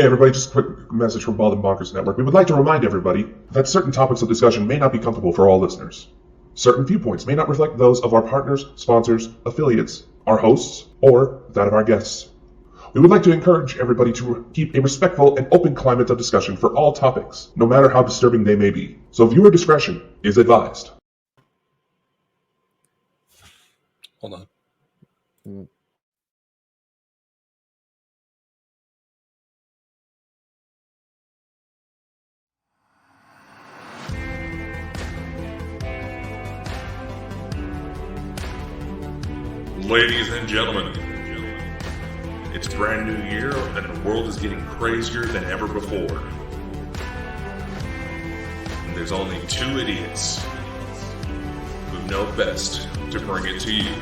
everybody, just a quick message from Bald and Bonkers Network. We would like to remind everybody that certain topics of discussion may not be comfortable for all listeners. Certain viewpoints may not reflect those of our partners, sponsors, affiliates, our hosts, or that of our guests. We would like to encourage everybody to keep a respectful and open climate of discussion for all topics, no matter how disturbing they may be. So viewer discretion is advised. Hold on. Ladies and gentlemen, it's a brand new year and the world is getting crazier than ever before. And there's only two idiots who know best to bring it to you.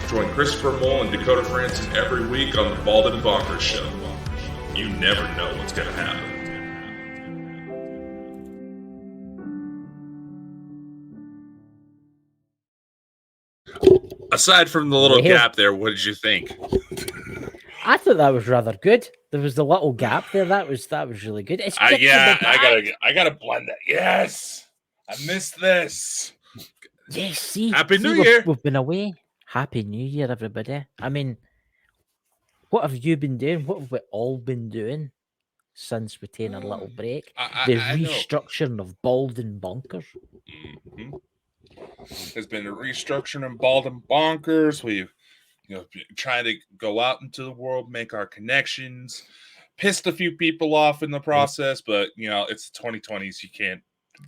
Join Christopher Mole and Dakota Francis every week on the Bald and Bonkers Show. You never know what's going to happen. Aside from the little gap there, what did you think? I thought that was rather good. There was the little gap there. That was really good. It's I gotta blend that. Yes, I missed this. Yes, see, Happy New Year. We've been away. Happy New Year, everybody. I mean, what have you been doing? What have we all been doing since we taken a little break? The restructuring of Bald and Bonkers. Mm-hmm. There's been a restructuring of Bald and Bonkers. We've trying to go out into the world, make our connections, pissed a few people off in the process, but it's the 2020s.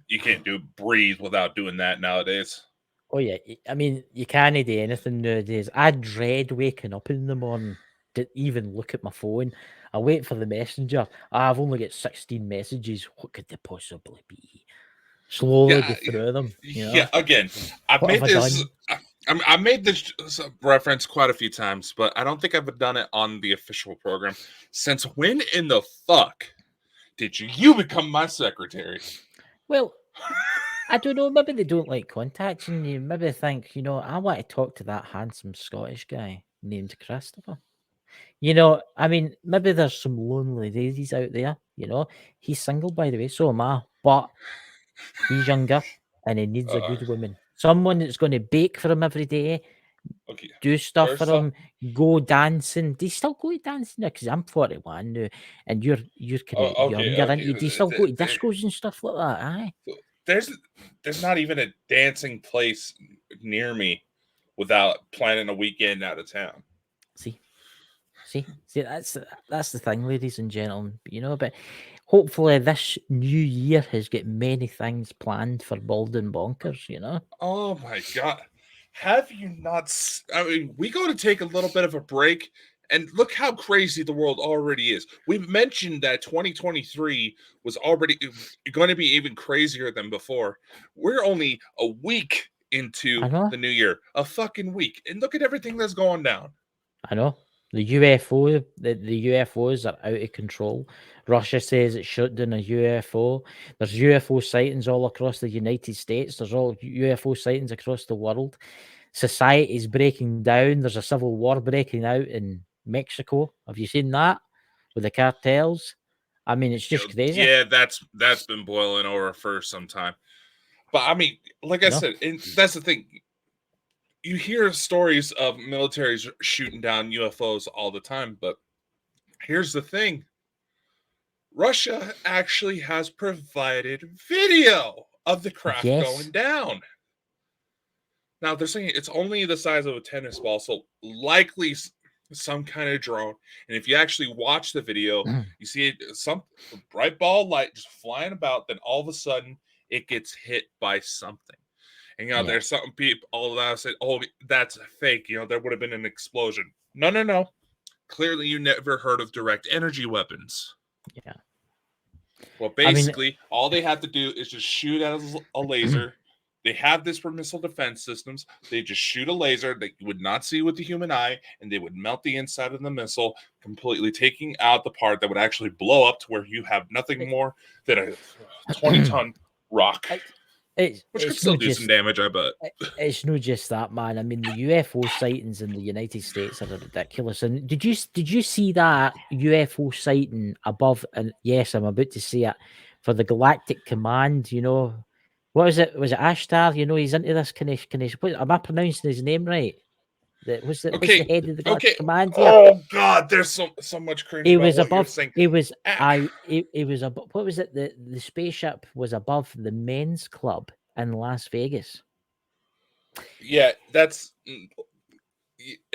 You can't breathe without doing that nowadays. Oh yeah, I mean you can't do anything nowadays. I dread waking up in the morning to even look at my phone. I wait for the messenger. I've only got 16 messages. What could they possibly be? Slowly go through them. Yeah, again, I made this reference quite a few times, but I don't think I've done it on the official program. Since when in the fuck did you become my secretary? Well, I don't know. Maybe they don't like contacting you. Maybe they think, I want to talk to that handsome Scottish guy named Christopher. I mean, maybe there's some lonely ladies out there. He's single, by the way, so am I. But he's younger and he needs a good woman. Someone that's going to bake for him every day, do stuff for him, go dancing. Do you still go to dancing now? Because I'm 41 now, and you're kind of younger, aren't you? Do you still go to discos and stuff like that? Aye. There's not even a dancing place near me without planning a weekend out of town. See, that's the thing, ladies and gentlemen. But hopefully this new year has got many things planned for Bald and Bonkers. Oh my God, have you not? I mean, we got to take a little bit of a break. And look how crazy the world already is. We've mentioned that 2023 was already going to be even crazier than before. We're only a week into the new year. A fucking week. And look at everything that's going down. I know. The UFOs are out of control. Russia says it shot down a UFO. There's UFO sightings all across the United States. There's all UFO sightings across the world. Society is breaking down. There's a civil war breaking out in Mexico. Have you seen that with the cartels? I mean, it's just crazy. Yeah, that's been boiling over for some time. But I mean, like I said, that's the thing. You hear stories of militaries shooting down UFOs all the time, but here's the thing. Russia actually has provided video of the craft going down. Now, they're saying it's only the size of a tennis ball, so likely some kind of drone. And if you actually watch the video, you see some bright ball light just flying about, then all of a sudden it gets hit by something. And there's some people all that say, "Oh, that's fake." There would have been an explosion. No. Clearly, you never heard of direct energy weapons. Yeah. Well, basically, all they have to do is just shoot at a laser. They have this for missile defense systems. They just shoot a laser that you would not see with the human eye, and they would melt the inside of the missile, completely taking out the part that would actually blow up to where you have nothing more than a 20-ton rock. which could it's still not do just some damage, I bet. it's not just that, man. I mean, the UFO sightings in the United States are ridiculous. And did you see that UFO sighting above? And yes, I'm about to say it for the Galactic Command. You know, what was it? Was it Ashtar? You know, he's into this kind of. Am I pronouncing his name right? What's the Okay, head of the Galactic okay. Command here? Oh God, there's so much cringe He about was what you're above. saying. He was. Ah, He was above. What was it? The spaceship was above the men's club in Las Vegas. yeah, that's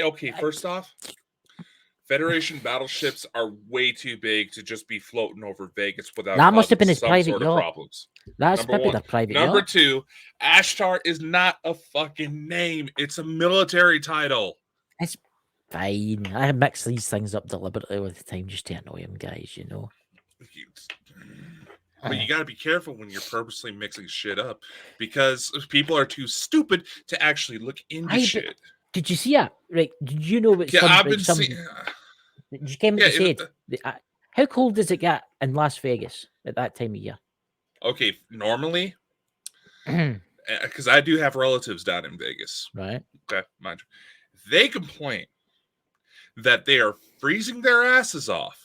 okay. First off, Federation battleships are way too big to just be floating over Vegas without That must have causing been his some private sort of yacht. problems. That's Number maybe one. their private Number yacht. two, Ashtar is not a fucking name. It's a military title. It's fine. I mix these things up deliberately all the time just to annoy him, guys. You know. But you got to be careful when you're purposely mixing shit up because people are too stupid to actually look into shit. Did you see it? Right? Did you know what Yeah, some? I've Like been some. seeing. You came Yeah, and said, how cold does it get in Las Vegas at that time of year? okay, normally, because I do have relatives down in Vegas. Right. Okay, mind you, they complain that they are freezing their asses off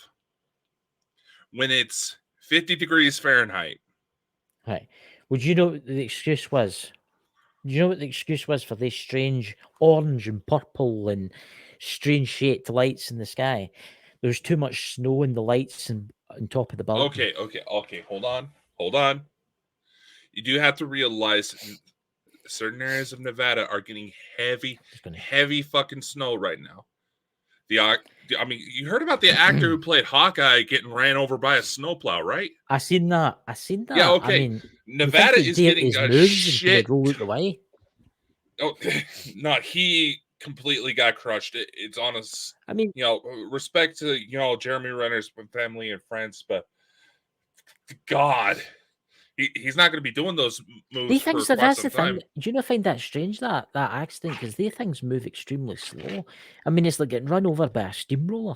when it's 50 degrees Fahrenheit. Right. Would you know what the excuse was? Do you know what the excuse was for these strange orange and purple and strange shaped lights in the sky? There's too much snow in the lights and on top of the building. Okay. Hold on. You do have to realize certain areas of Nevada are getting heavy fucking snow right now. I mean, you heard about the actor who played Hawkeye getting ran over by a snowplow, right? I seen that. Yeah, okay. I mean, Nevada is getting his a moves shit. and roll out the way. Oh, no, he completely got crushed. It's on us. I mean, respect to Jeremy Renner's family and friends, but God, he's not going to be doing those moves for quite that's some the thing. time. Do you not find that strange that accident? Because they things move extremely slow. I mean, it's like getting run over by a steamroller.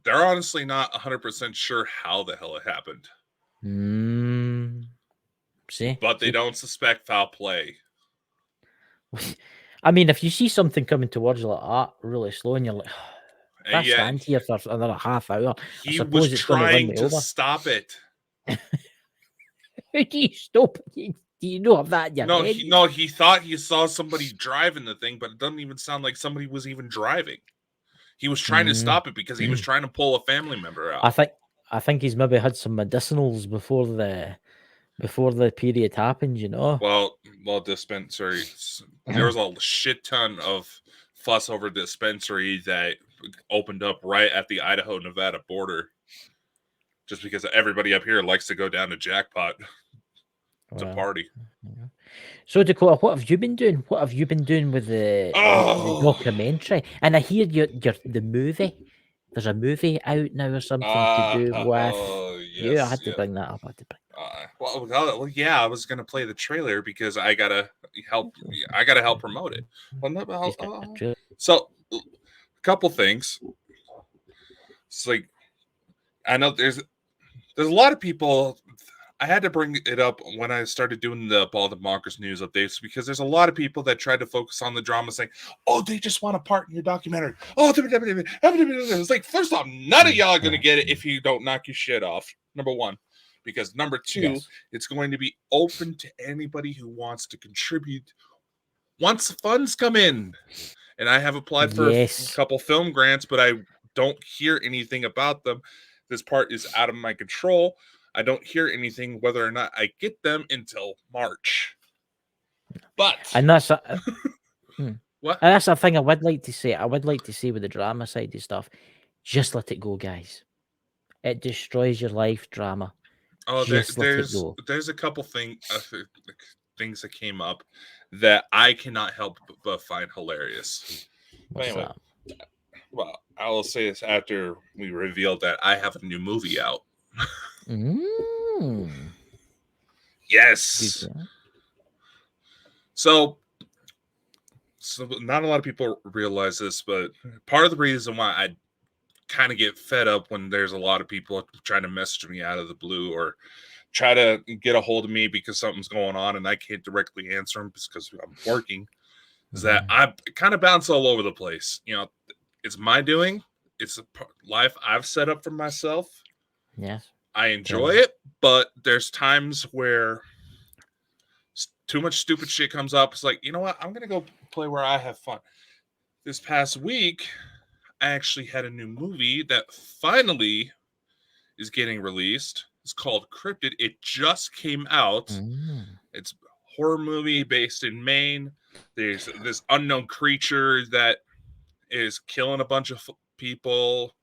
They're honestly not 100% sure how the hell it happened. See, but they don't suspect foul play. I mean, if you see something coming towards you like that, really slow, and you're like, if I stand here for another half hour, he was trying to stop it. How do you stop it? Do you know of that in your head? He thought he saw somebody driving the thing, but it doesn't even sound like somebody was even driving. He was trying to stop it because he was trying to pull a family member out. I think he's maybe had some medicinals before the period happened, you know. Well, dispensaries. There was a shit ton of fuss over dispensary that opened up right at the Idaho-Nevada border. Just because everybody up here likes to go down to Jackpot to party. So, Dakota, what have you been doing? What have you been doing with the documentary? And I hear the movie. There's a movie out now or something to do with you. I had to bring that up. I was gonna play the trailer because I gotta help promote it. So, a couple things. It's like I know there's a lot of people. I had to bring it up when I started doing the Bald and Bonkers news updates because there's a lot of people that tried to focus on the drama saying, oh, they just want a part in your documentary. Oh, it's like, first off, none of y'all are going to get it if you don't knock your shit off, number one. Because number two, it's going to be open to anybody who wants to contribute once the funds come in. And I have applied for a couple film grants, but I don't hear anything about them. This part is out of my control. I don't hear anything whether or not I get them until March. And that's what? And that's the thing I would like to say. I would like to say with the drama side of stuff, just let it go, guys. It destroys your life, drama. Oh, there's a couple things that came up that I cannot help but find hilarious. Anyway, well, I will say this after we revealed that I have a new movie out. Yes. So not a lot of people realize this, but part of the reason why I kind of get fed up when there's a lot of people trying to message me out of the blue or try to get a hold of me because something's going on and I can't directly answer them because I'm working, is that I kind of bounce all over the place. You know, it's my doing. It's a life I've set up for myself. Yes. I enjoy it, but there's times where too much stupid shit comes up. It's like, you know what? I'm going to go play where I have fun. This past week, I actually had a new movie that finally is getting released. It's called Cryptid. It just came out. It's a horror movie based in Maine. There's this unknown creature that is killing a bunch of people.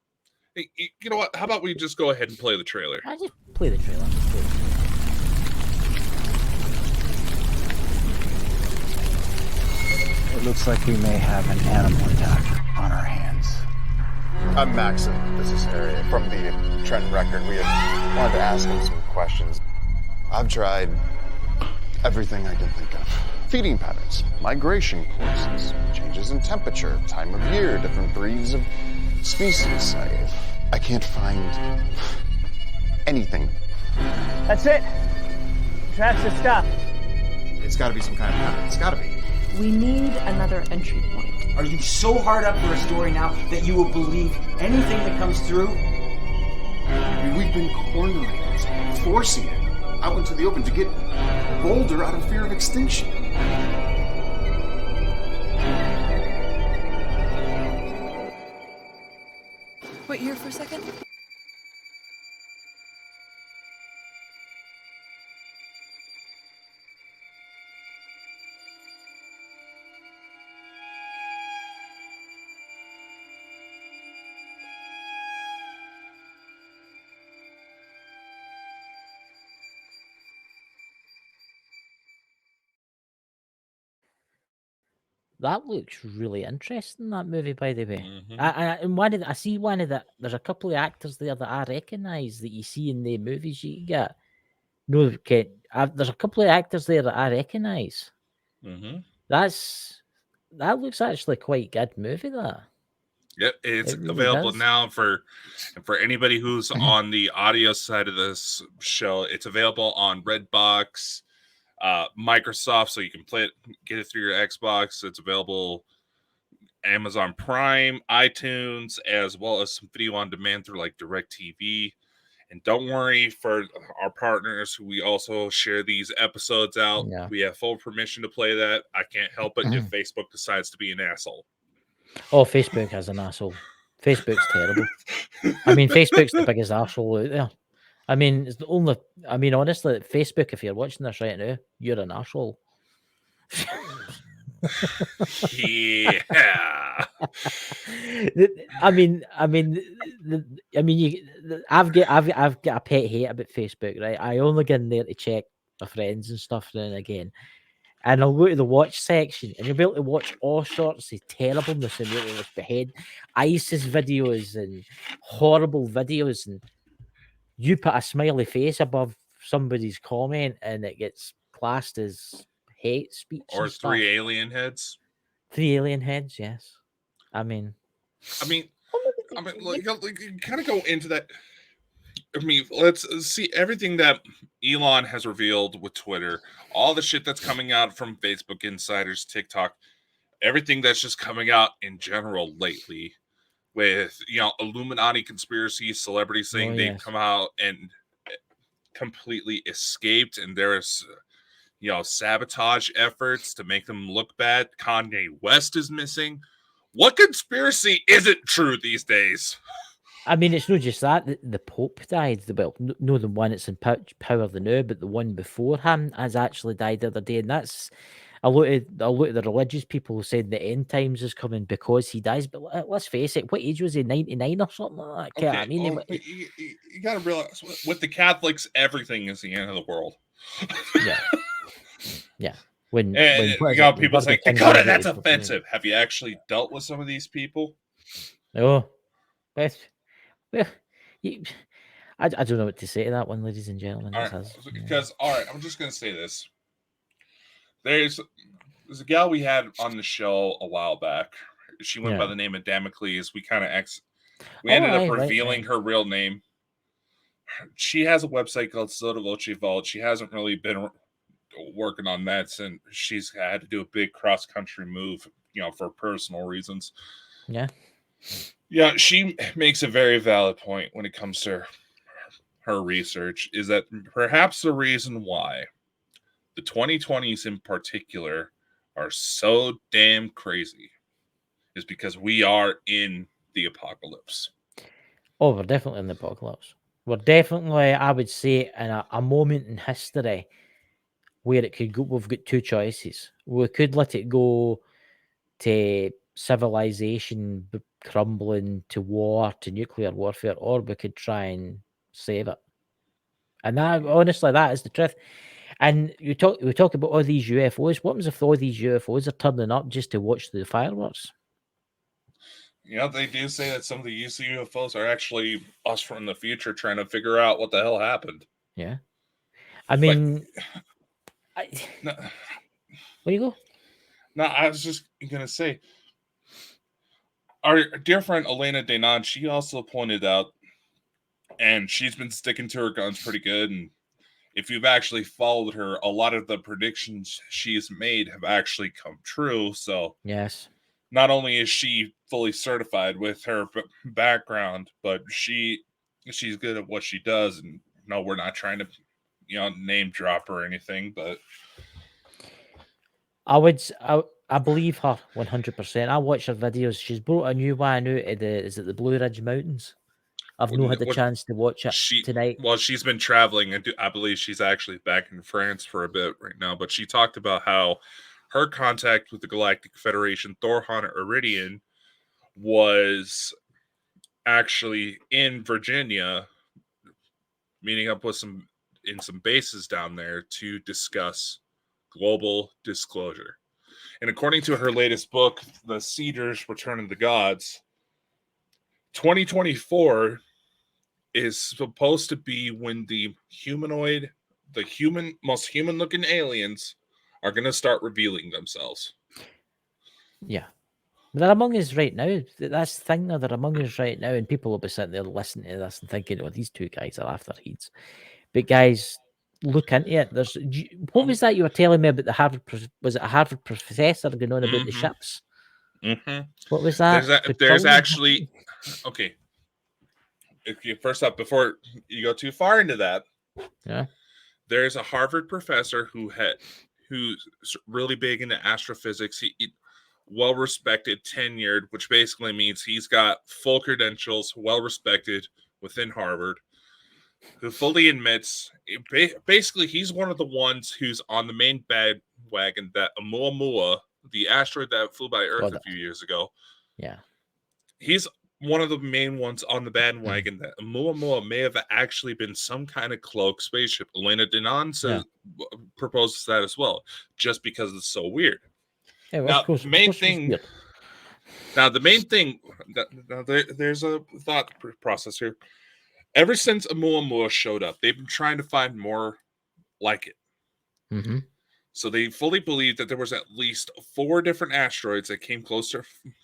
Hey, you know what? How about we just go ahead and play the trailer? I just play the trailer. It looks like we may have an animal attack on our hands. I'm Maxon. This is Harry from the Trent Record. We had wanted to ask him some questions. I've tried everything I can think of. Feeding patterns, migration courses, changes in temperature, time of year, different breeds of species. I can't find anything. That's it. Tracks are stopped. It's got to be some kind of pattern. It's got to be. We need another entry point. Are you so hard up for a story now that you will believe anything that comes through? We've been cornering it, forcing it out into the open to get bolder out of fear of extinction. Wait here for a second. That looks really interesting, that movie, by the way. I see one of the, there's a couple of actors there that I recognise that you see in the movies you get. No, okay, there's a couple of actors there that I recognise. That looks actually quite good movie, that. Yep, it's It really available does. now for anybody who's on the audio side of this show. It's available on Redbox, Microsoft, so you can play it, get it through your Xbox. It's available Amazon Prime, iTunes, as well as some video on demand through like DirecTV. And don't worry, for our partners who we also share these episodes out, Yeah. we have full permission to play that. I can't help it if Facebook decides to be an asshole. Oh, Facebook is an asshole. Facebook's terrible. I mean, Facebook's the biggest asshole out there. I mean, it's the only. I mean, honestly, Facebook, if you're watching this right now, you're an asshole. Yeah. I've got a pet hate about Facebook, right? I only get in there to check my friends and stuff now and again. And I'll go to the watch section and you'll be able to watch all sorts of terribleness and you'll be able to behead ISIS videos and horrible videos. And you put a smiley face above somebody's comment and it gets classed as hate speech. Or three alien heads. 3 alien heads, yes. I mean, like, kind of go into that. I mean, let's see everything that Elon has revealed with Twitter, all the shit that's coming out from Facebook insiders, TikTok, everything that's just coming out in general lately with, Illuminati conspiracies, celebrities saying they've come out and completely escaped, and there's, sabotage efforts to make them look bad. Kanye West is missing. What conspiracy isn't true these days? I mean, it's not just that. The Pope died. No, the one that's in power now, but the one before him has actually died the other day. And that's a lot of the religious people saying the end times is coming because he dies. But let's face it, what age was he? 99 or something like that? Okay. I mean, you got to realize with the Catholics, everything is the end of the world. Yeah. Yeah. When people say, Dakota, that's offensive. Have you actually dealt with some of these people? No. Well, I don't know what to say to that one, ladies and gentlemen. All right, I'm just going to say this. There's a gal we had on the show a while back. She went by the name of Damocles. We kind of ended up revealing her real name. she has a website called Soda Voce Vault. She hasn't really been working on that since she's had to do a big cross country move, for personal reasons. Yeah. Yeah, she makes a very valid point when it comes to her research, is that perhaps the reason why the 2020s in particular are so damn crazy is because we are in the apocalypse. Oh, we're definitely in the apocalypse. We're definitely, I would say, in a moment in history where it could go. We've got two choices. We could let it go to civilization crumbling, to war, to nuclear warfare, or we could try and save it. And that, honestly, that is the truth. And we talk about all these UFOs. What happens if all these UFOs are turning up just to watch the fireworks? They do say that some of the UFOs are actually us from the future trying to figure out what the hell happened. Yeah. I mean, No, where you go? No, I was just going to say, our dear friend Elena Denon, she also pointed out, and she's been sticking to her guns pretty good, and if you've actually followed her, a lot of the predictions she's made have actually come true. So yes, not only is she fully certified with her background, but she's good at what she does. And no, we're not trying to, name drop or anything, but I believe her 100%. I watch her videos. She's brought a new one out of the Blue Ridge Mountains. I've not had the chance to watch it tonight. Well, she's been traveling, and I believe she's actually back in France for a bit right now. But she talked about how her contact with the Galactic Federation, Thorhan Iridian, was actually in Virginia, meeting up with some bases down there to discuss global disclosure. And according to her latest book, The Cedars Return of the Gods, 2024 is supposed to be when the most human-looking aliens are going to start revealing themselves. Yeah. They're among us right now. That's the thing, they're among us right now, and people will be sitting there listening to this and thinking, oh, these two guys are after heads. But guys, look into it. What was that you were telling me about the Harvard? Was it a Harvard professor going on about the ships? Mm-hmm. What was that? There's actually okay. First up, before you go too far into that, yeah, there's a Harvard professor who's really big into astrophysics. He well respected, tenured, which basically means he's got full credentials, well respected within Harvard, who fully admits basically he's one of the ones who's on the main bandwagon that Oumuamua, the asteroid that flew by Earth a few years ago, yeah, he's one of the main ones on the bandwagon that Oumuamua may have actually been some kind of cloak spaceship. Elena Denon proposes that as well, just because it's so weird. Yeah, well, now, of course, the main thing. There's a thought process here. Ever since Oumuamua showed up, they've been trying to find more like it. Mm-hmm. So they fully believe that there was at least 4 different asteroids that came close to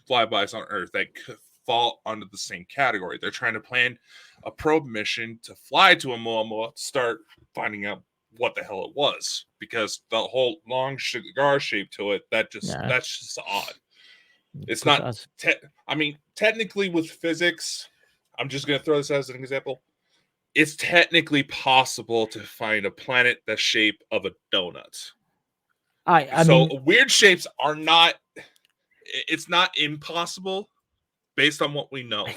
flybys on Earth that could fall under the same category. They're trying to plan a probe mission to fly to Oumuamua to start finding out what the hell it was, because the whole long cigar shape to it, that's just odd. It's not. Technically, with physics, I'm just going to throw this as an example. It's technically possible to find a planet the shape of a donut. I mean, weird shapes are not. It's not impossible, based on what we know.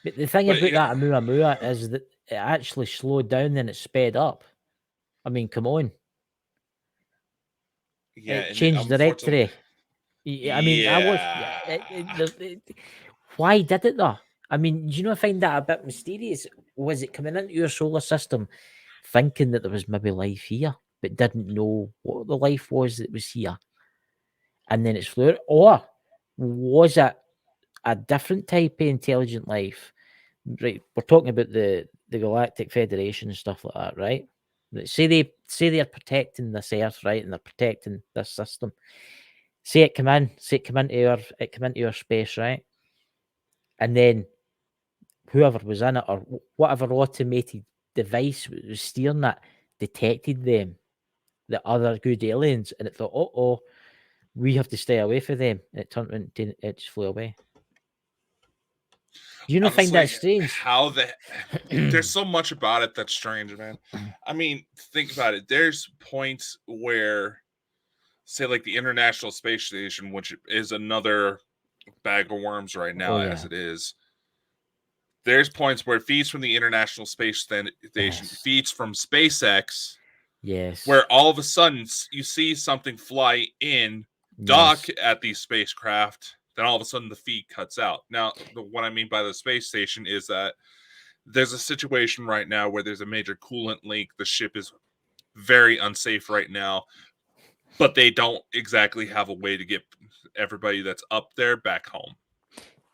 But the thing about that Oumuamua is that it actually slowed down, then it sped up. I mean, come on. Yeah, it changed directory. I mean, I watched. Why did it though? I mean, do I find that a bit mysterious? Was it coming into your solar system thinking that there was maybe life here, but didn't know what the life was that was here? And then it's flew, or was it a different type of intelligent life? Right, we're talking about the Galactic Federation and stuff like that, right? Say they're protecting this Earth, right, and they're protecting this system. Say it come into our space, right? And then whoever was in it, or whatever automated device that was steering that detected them, the other good aliens, and it thought, oh, we have to stay away from them. It turned into it just flew away. You don't find that Honestly, strange? how there's so much about it that's strange, man. I mean, think about it. There's points where, say, like the International Space Station, which is another bag of worms right now, as it is. There's points where it feeds from the International Space Station, feeds from SpaceX. Yes. Where all of a sudden you see something fly in, dock at the spacecraft, then all of a sudden the feed cuts out. Now, what I mean by the space station is that there's a situation right now where there's a major coolant leak. The ship is very unsafe right now, but they don't exactly have a way to get everybody that's up there back home.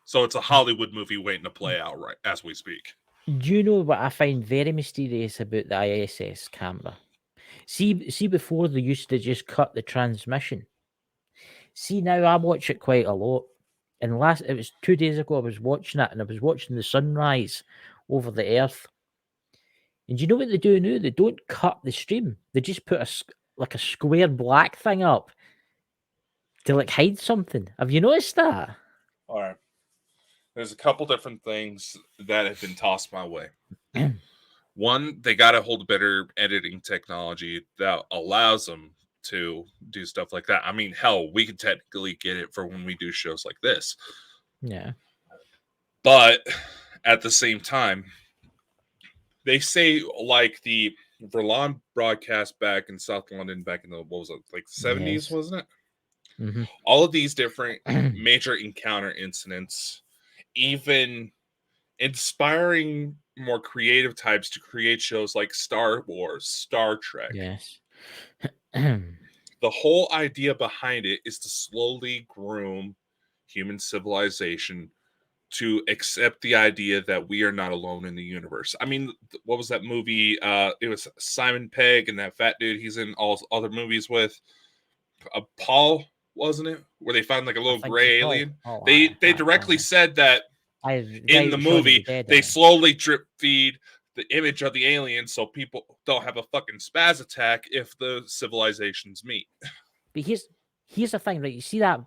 So it's a Hollywood movie waiting to play out right as we speak. Do you know what I find very mysterious about the ISS camera? See, before they used to just cut the transmission. See, now I watch it quite a lot. And it was 2 days ago I was watching it, and I was watching the sunrise over the Earth. And do you know what they do now? They don't cut the stream. They just put a square black thing up to like hide something. Have you noticed that? All right. There's a couple different things that have been tossed my way. One, they got to hold better editing technology that allows them to do stuff like that. I mean, hell, we can technically get it for when we do shows like this. Yeah. But at the same time, they say like the Verlon broadcast back in South London back in the, what was it, like the 70s, wasn't it? Mm-hmm. All of these different major encounter incidents, even inspiring more creative types to create shows like Star Wars, Star Trek. Yes. The whole idea behind it is to slowly groom human civilization to accept the idea that we are not alone in the universe. I mean, what was that movie? It was Simon Pegg and that fat dude he's in all other movies with. Paul, wasn't it? Where they found like a little gray alien. They directly said that in the movie, they slowly drip feed the image of the alien so people don't have a fucking spaz attack if the civilizations meet. But here's the thing, right? You see that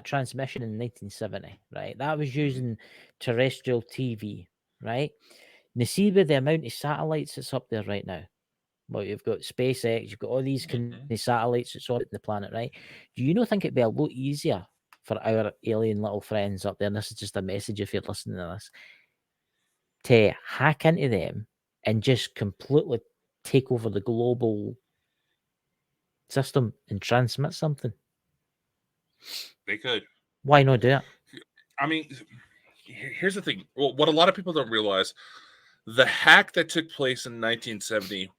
transmission in 1970, right? That was using terrestrial TV, right? And you see with the amount of satellites that's up there right now. Well, you've got SpaceX, you've got all these satellites that's on the planet, right? Do you not think it'd be a lot easier for our alien little friends up there, and this is just a message if you're listening to this, to hack into them and just completely take over the global system and transmit something? They could. Why not do it? I mean, here's the thing. Well, what a lot of people don't realize, the hack that took place in 1970,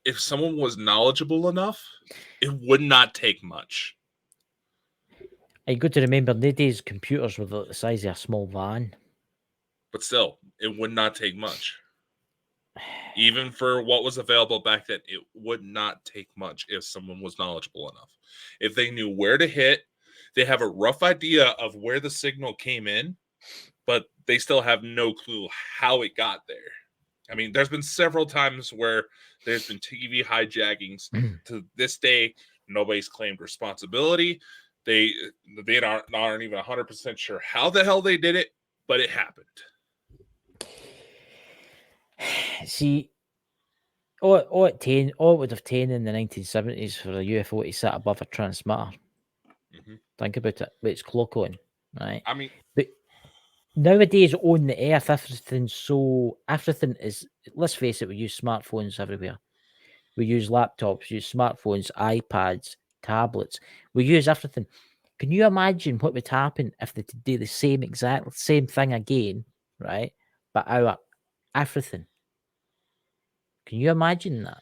if someone was knowledgeable enough, it would not take much. You got to remember, nowadays computers were the size of a small van. But still, it would not take much. Even for what was available back then, it would not take much if someone was knowledgeable enough. If they knew where to hit, they have a rough idea of where the signal came in, but they still have no clue how it got there. I mean, there's been several times where there's been TV hijackings. To this day, nobody's claimed responsibility. They aren't even 100% sure how the hell they did it, but it happened. See, all it would have taken in the 1970s for a UFO to sit above a transmitter. Mm-hmm. Think about it, with its clock on, right? I mean, but nowadays on the Earth, everything is. Let's face it, we use smartphones everywhere. We use laptops, use smartphones, iPads, tablets. We use everything. Can you imagine what would happen if they did the same thing again, right? But our everything. Can you imagine that?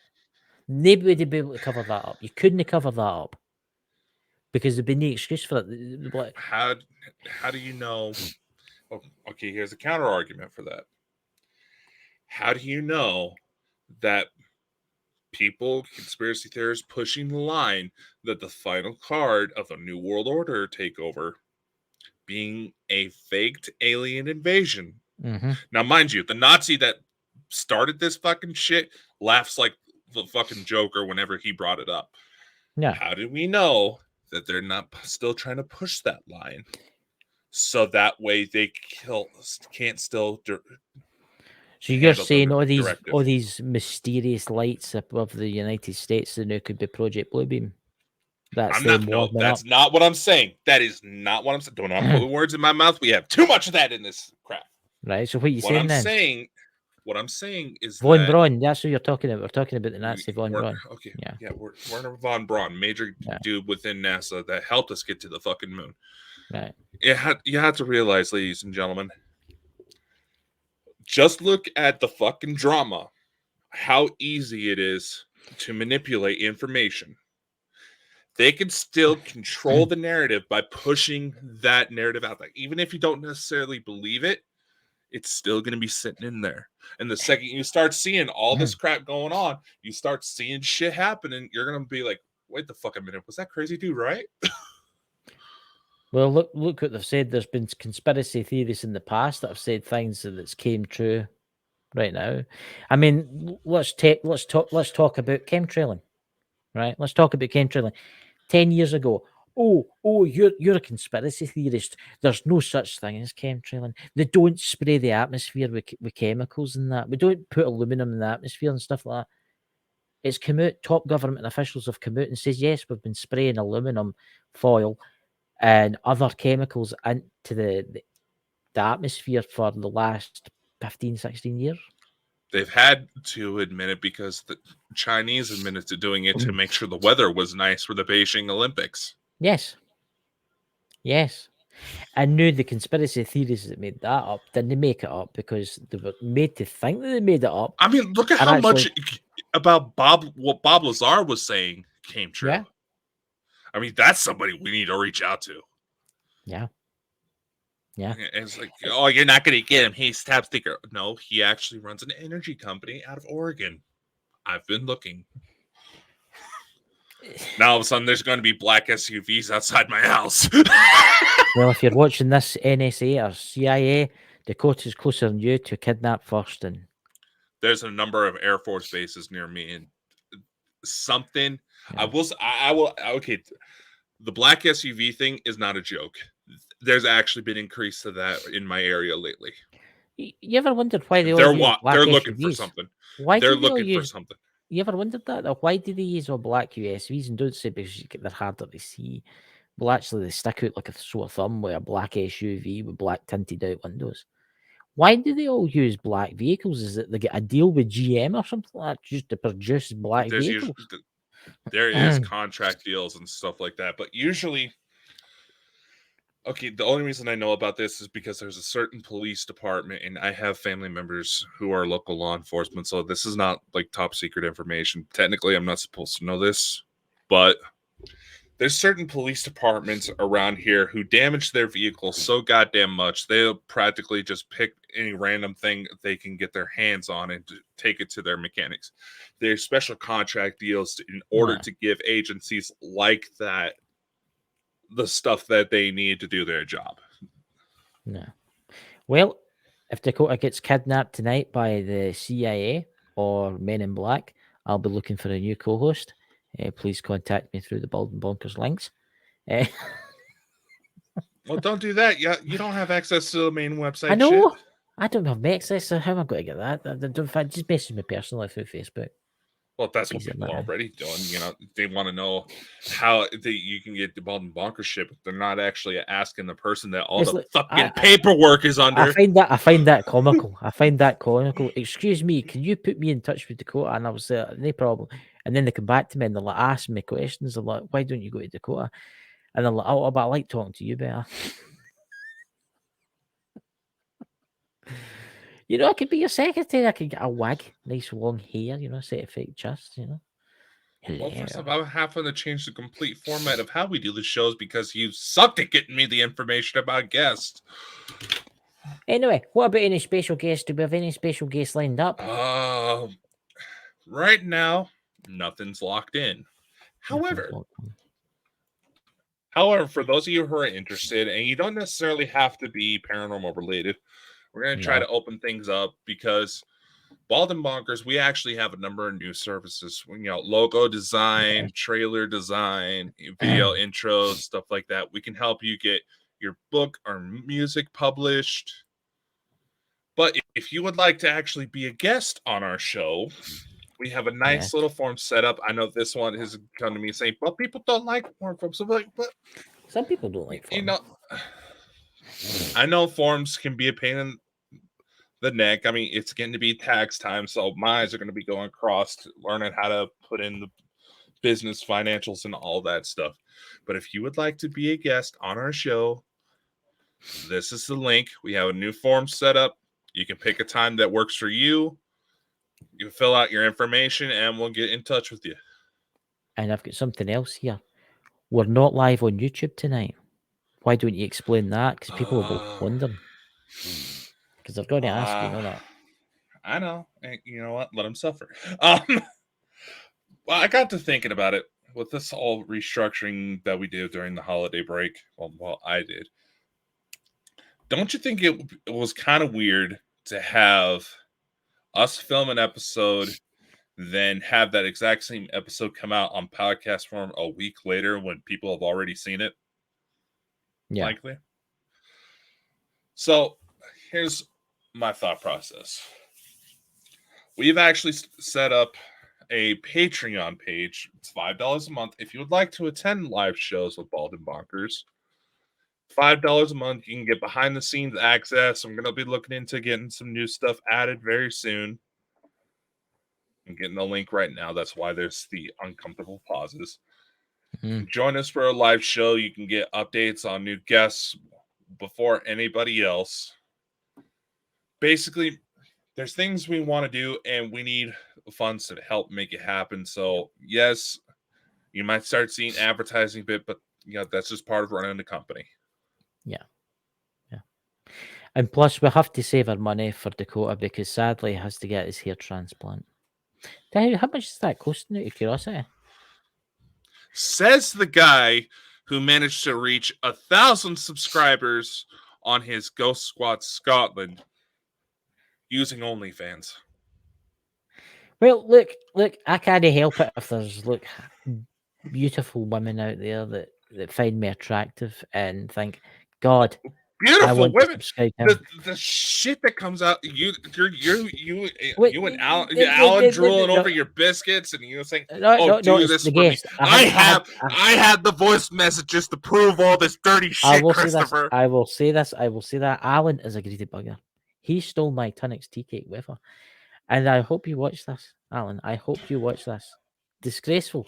Nobody would be able to cover that up. You couldn't cover that up because there'd be no excuse for it. Like, how do you know? Oh, okay, here's a counter argument for that. How do you know that people, conspiracy theorists, pushing the line that the final card of the New World Order takeover being a faked alien invasion Now, mind you, the Nazi that started this fucking shit laughs like the fucking Joker whenever he brought it up. Yeah. How do we know that they're not still trying to push that line? So that way they can't still. So you're saying all these mysterious lights above the United States that now could be Project Bluebeam? That's not what I'm saying. That is not what I'm saying. Don't put words in my mouth. We have too much of that in this crap. Right. So what you saying then? What I'm saying is Von Braun. That's who you're talking about. We're talking about the Nazi Von Braun. Okay. Yeah. Werner von Braun, major dude within NASA that helped us get to the fucking moon. Right. You have to realize, ladies and gentlemen, just look at the fucking drama, how easy it is to manipulate information. They can still control the narrative by pushing that narrative out there. Even if you don't necessarily believe it, it's still going to be sitting in there. And the second you start seeing all this crap going on, you start seeing shit happening, you're going to be like, wait the fuck a minute, was that crazy dude right? Well, look what they've said. There's been conspiracy theories in the past that have said things that came true right now. I mean, let's talk about chemtrailing, right? Let's talk about chemtrailing. 10 years ago, you're a conspiracy theorist. There's no such thing as chemtrailing. They don't spray the atmosphere with chemicals and that. We don't put aluminum in the atmosphere and stuff like that. It's come out, top government officials have come out and says, yes, we've been spraying aluminum foil and other chemicals into the atmosphere for the last 15, 16 years. They've had to admit it because the Chinese admitted to doing it to make sure the weather was nice for the Beijing Olympics. Yes. And now the conspiracy theories that made that up, didn't make it up because they were made to think that they made it up. I mean, look at how much about what Bob Lazar was saying came true. Yeah. I mean, that's somebody we need to reach out to. Yeah. It's like, oh, you're not going to get him. He's tab sticker. No, he actually runs an energy company out of Oregon. I've been looking. Now all of a sudden, there's going to be black SUVs outside my house. Well, if you're watching this, NSA or CIA, Dakota's closer than you to kidnap first. And there's a number of Air Force bases near me, and something. Yeah. I will. Okay, the black SUV thing is not a joke. There's actually been increase to that in my area lately. You ever wondered why they're looking for something? Why they're looking for something? You ever wondered that? Or why do they use all black USVs? And don't say because they're harder to see. Well, actually, they stick out like a sore thumb with a black SUV with black tinted out windows. Why do they all use black vehicles? Is it they get a deal with GM or something like that just to produce black vehicles? There is contract deals and stuff like that, but usually. Okay, the only reason I know about this is because there's a certain police department, and I have family members who are local law enforcement, so this is not like top secret information. Technically, I'm not supposed to know this, but there's certain police departments around here who damage their vehicles so goddamn much, they'll practically just pick any random thing they can get their hands on and take it to their mechanics. There's special contract deals in order to give agencies like that the stuff that they need to do their job. No. Well, if Dakota gets kidnapped tonight by the CIA or Men in Black, I'll be looking for a new co-host. Please contact me through the Bald and Bonkers links. Well, don't do that. You don't have access to the main website. I know. Shit. I don't have access, so how am I going to get that? Just message me personally through Facebook. Well, that's what people are already doing. You know, they want to know how you can get the Bald and Bonkers shit, but they're not actually asking the person that all the fucking paperwork is under. I find that comical. Excuse me, can you put me in touch with Dakota? And I was no problem. And then they come back to me and they're like asking me questions. They're like, why don't you go to Dakota? And they're like, oh, but I like talking to you better. You know, I could be your secretary. I could get a wig, nice long hair, you know, set of fake chest, you know. Well, first off, I'm having to change the complete format of how we do the shows because you sucked at getting me the information about guests. Anyway, what about any special guests? Do we have any special guests lined up? Right now, nothing's locked in. However, for those of you who are interested, and you don't necessarily have to be paranormal related, We're going to try to open things up because Bald and Bonkers, we actually have a number of new services. Logo design, trailer design, video intros, stuff like that. We can help you get your book or music published. But if you would like to actually be a guest on our show, we have a nice little form set up. I know this one has come to me saying, "But people don't like form forms." But some people don't like forms. I know forms can be a pain in the neck. I mean, it's getting to be tax time, so my eyes are going to be going across to learning how to put in the business financials and all that stuff. But if you would like to be a guest on our show, this is the link. We have a new form set up. You can pick a time that works for you. You can fill out your information, and we'll get in touch with you. And I've got something else here. We're not live on YouTube tonight. Why don't you explain that? Because people will wonder. Because they're going to ask, you know that. I know. And you know what? Let them suffer. Well, I got to thinking about it with this whole restructuring that we did during the holiday break. Well, I did. Don't you think it was kind of weird to have us film an episode, then have that exact same episode come out on podcast form a week later when people have already seen it? Yeah. Likely. So here's my thought process. We've actually set up a Patreon page. It's $5 a month. If you would like to attend live shows with Bald and Bonkers, $5 a month, you can get behind the scenes access. I'm going to be looking into getting some new stuff added very soon. I'm getting the link right now. That's why there's the uncomfortable pauses. Join us for a live show. You can get updates on new guests before anybody else. Basically, there's things we want to do, and we need funds to help make it happen. So, yes, you might start seeing advertising bit, but that's just part of running the company. Yeah. And plus, we have to save our money for Dakota because sadly, he has to get his hair transplant. How much is that costing out of curiosity? Says the guy who managed to reach 1,000 subscribers on his Ghost Squad Scotland using OnlyFans. Well, look, I can't help it if there's beautiful women out there that find me attractive and think, God, beautiful women. The shit that comes out, you and Alan drooling over your biscuits, and you saying, "Do this for me." I had the voice messages to prove all this dirty shit, Christopher. I will say this. Alan is a greedy bugger. He stole my Tunnix tea cake with her. And I hope you watch this, Alan. I hope you watch this. Disgraceful,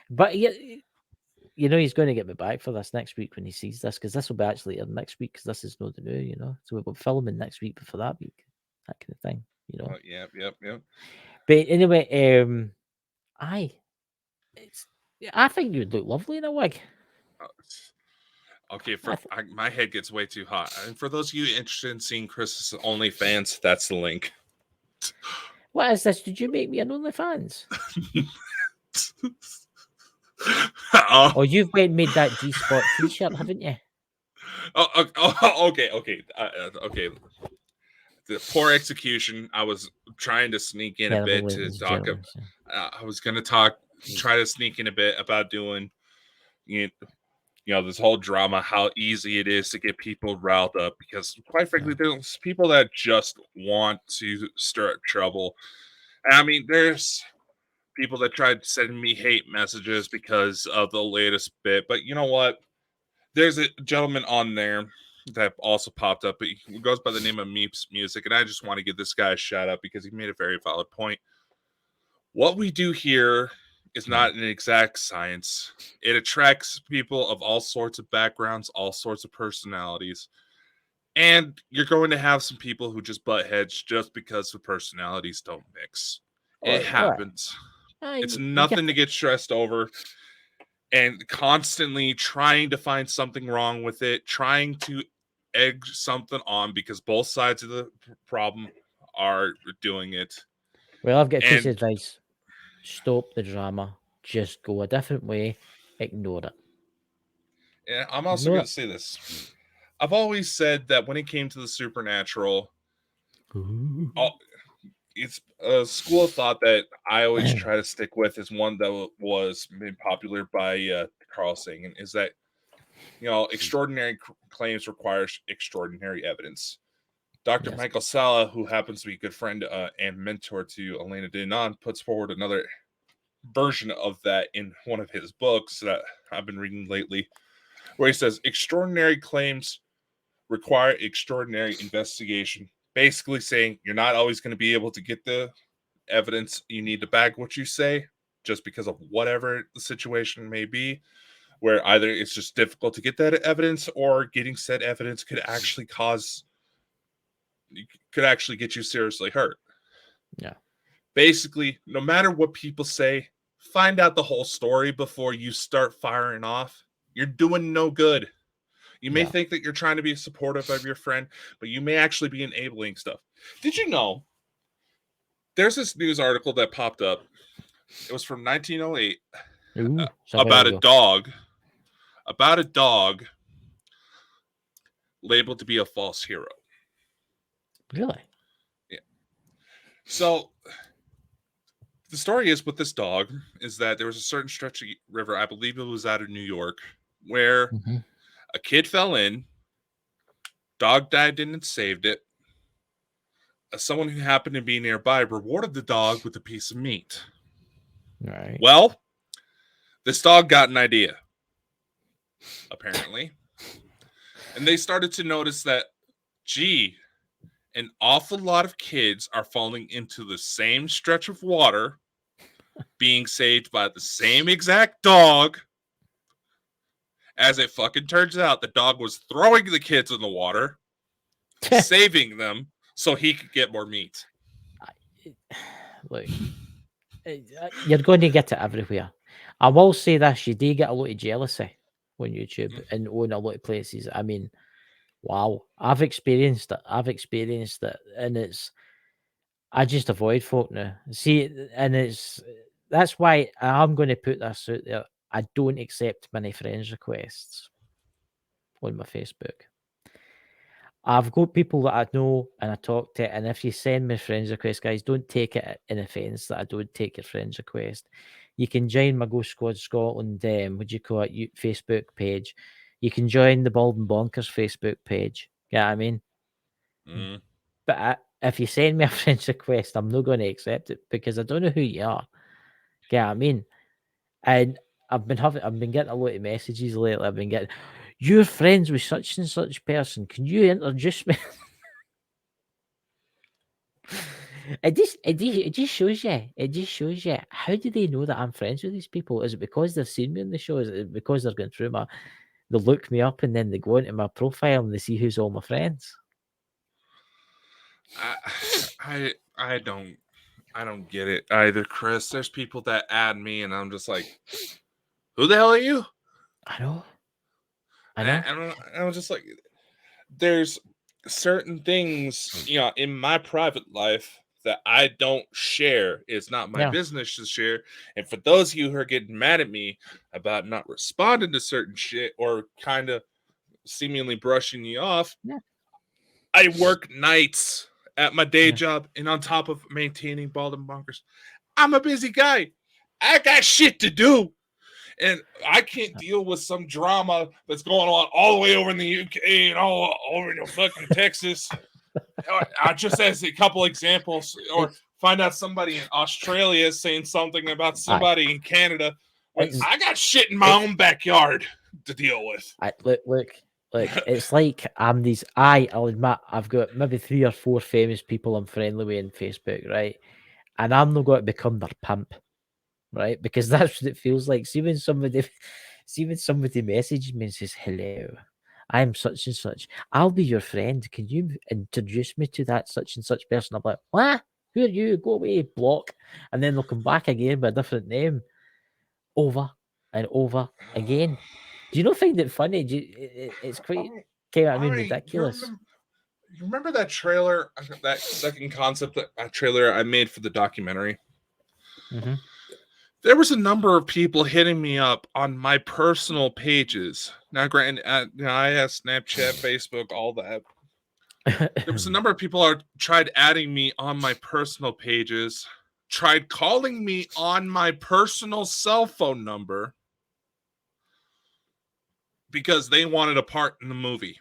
But he's going to get me back for this next week when he sees this, because this will be actually next week, because this is not the new, So we'll be filming next week before that week, that kind of thing, Yep. But anyway, I think you'd look lovely in a wig. Okay, my head gets way too hot. And for those of you interested in seeing Chris's OnlyFans, that's the link. What is this? Did you make me an OnlyFans? Oh, you've made that G-Spot t-shirt, haven't you? Okay. Okay. The poor execution. I was trying to sneak in a bit to talk. I was going to try to sneak in a bit about doing, this whole drama, how easy it is to get people riled up, because quite frankly, there's people that just want to stir up trouble. I mean, there's people that tried sending me hate messages because of the latest bit, but you know what? There's a gentleman on there that also popped up. He goes by the name of Meeps Music, and I just want to give this guy a shout out because he made a very valid point. What we do here is not an exact science. It attracts people of all sorts of backgrounds, all sorts of personalities. And you're going to have some people who just butt heads just because the personalities don't mix. It happens. It's nothing to get stressed over. And constantly trying to find something wrong with it, trying to egg something on, because both sides of the problem are doing it. Well, I've got a piece of advice. Stop the drama. Just go a different way. Ignore it. Yeah, I'm also going to say this. I've always said that when it came to the supernatural, it's a school of thought that I always try to stick with is one that was made popular by Carl Sagan, is that, extraordinary claims require extraordinary evidence. Dr. Yes. Michael Sala, who happens to be a good friend and mentor to Elena Denon, puts forward another version of that in one of his books that I've been reading lately, where he says extraordinary claims require extraordinary investigation. Basically saying you're not always going to be able to get the evidence you need to back what you say just because of whatever the situation may be, where either it's just difficult to get that evidence or getting said evidence could actually get you seriously hurt. Yeah. Basically, no matter what people say, find out the whole story before you start firing off. You're doing no good. You may think that you're trying to be supportive of your friend, but you may actually be enabling stuff. Did you know there's this news article that popped up? It was from 1908 about a dog labeled to be a false hero. Really? Yeah. So the story is with this dog is that there was a certain stretch of river, I believe it was out of New York, where a kid fell in, dog dived in and saved it. Someone who happened to be nearby rewarded the dog with a piece of meat. Right. Well, this dog got an idea, apparently. And they started to notice that, an awful lot of kids are falling into the same stretch of water, being saved by the same exact dog. As it fucking turns out, the dog was throwing the kids in the water, saving them so he could get more meat. Look, you're going to get it everywhere. I will say this: you do get a lot of jealousy on YouTube and on a lot of places. I mean, wow, I've experienced it, and I just avoid folk now. See, and that's why I'm going to put this out there. I don't accept many friends requests on my Facebook. I've got people that I know and I talk to, and if you send me friends request, guys, don't take it in offence that I don't take your friends request. You can join my Ghost Squad Scotland, Facebook page. You can join the Bald and Bonkers Facebook page. You know what I mean? But if you send me a friend's request, I'm not going to accept it because I don't know who you are. You know what I mean? And I've been getting a lot of messages lately. I've been getting, you're friends with such and such person. Can you introduce me? It just shows you. It just shows you. How do they know that I'm friends with these people? Is it because they've seen me on the show? Is it because they're going through they look me up and then they go into my profile and they see who's all my friends? I don't get it either, Chris. There's people that add me and I'm just like, who the hell are you? I know. And I'm just like, there's certain things, in my private life that I don't share. It's not my business to share. And for those of you who are getting mad at me about not responding to certain shit or kind of seemingly brushing you off, I work nights at my day job, and on top of maintaining Bald and Bonkers, I'm a busy guy. I got shit to do. And I can't deal with some drama that's going on all the way over in the UK and all over in fucking Texas. Just as a couple examples, or find out somebody in Australia saying something about somebody in Canada when I got shit in my own backyard to deal with. Look, it's like I'll admit I've got maybe 3 or 4 famous people I'm friendly with on Facebook, right? And I'm not going to become their pimp. Right, because that's what it feels like. See when somebody messages me and says, "Hello, I'm such and such. I'll be your friend. Can you introduce me to that such and such person?" I'm like, "What? Who are you? Go away, block." And then they'll come back again with a different name, over and over again. Do you not find it funny? It's quite, ridiculous. You remember that trailer, that second concept, that trailer I made for the documentary? There was a number of people hitting me up on my personal pages Now, granted, I have Snapchat, Facebook, all that. There was a number of people who tried adding me on my personal pages, tried calling me on my personal cell phone number because they wanted a part in the movie.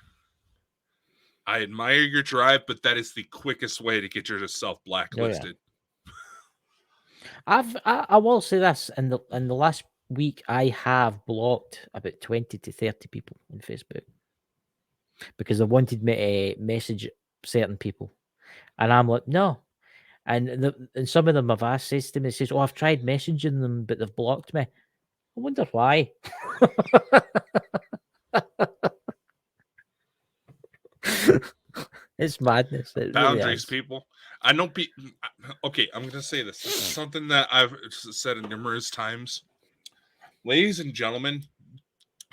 I admire your drive, but that is the quickest way to get yourself blacklisted. I will say this: in the last week, I have blocked about 20 to 30 people on Facebook because they wanted me to message certain people, and I'm like, no. And some of them have asked, says to me, says, "Oh, I've tried messaging them, but they've blocked me." I wonder why. It's madness. It Boundaries, really is. people. I know. Okay, I'm going to say this. This is something that I've said numerous times. Ladies and gentlemen,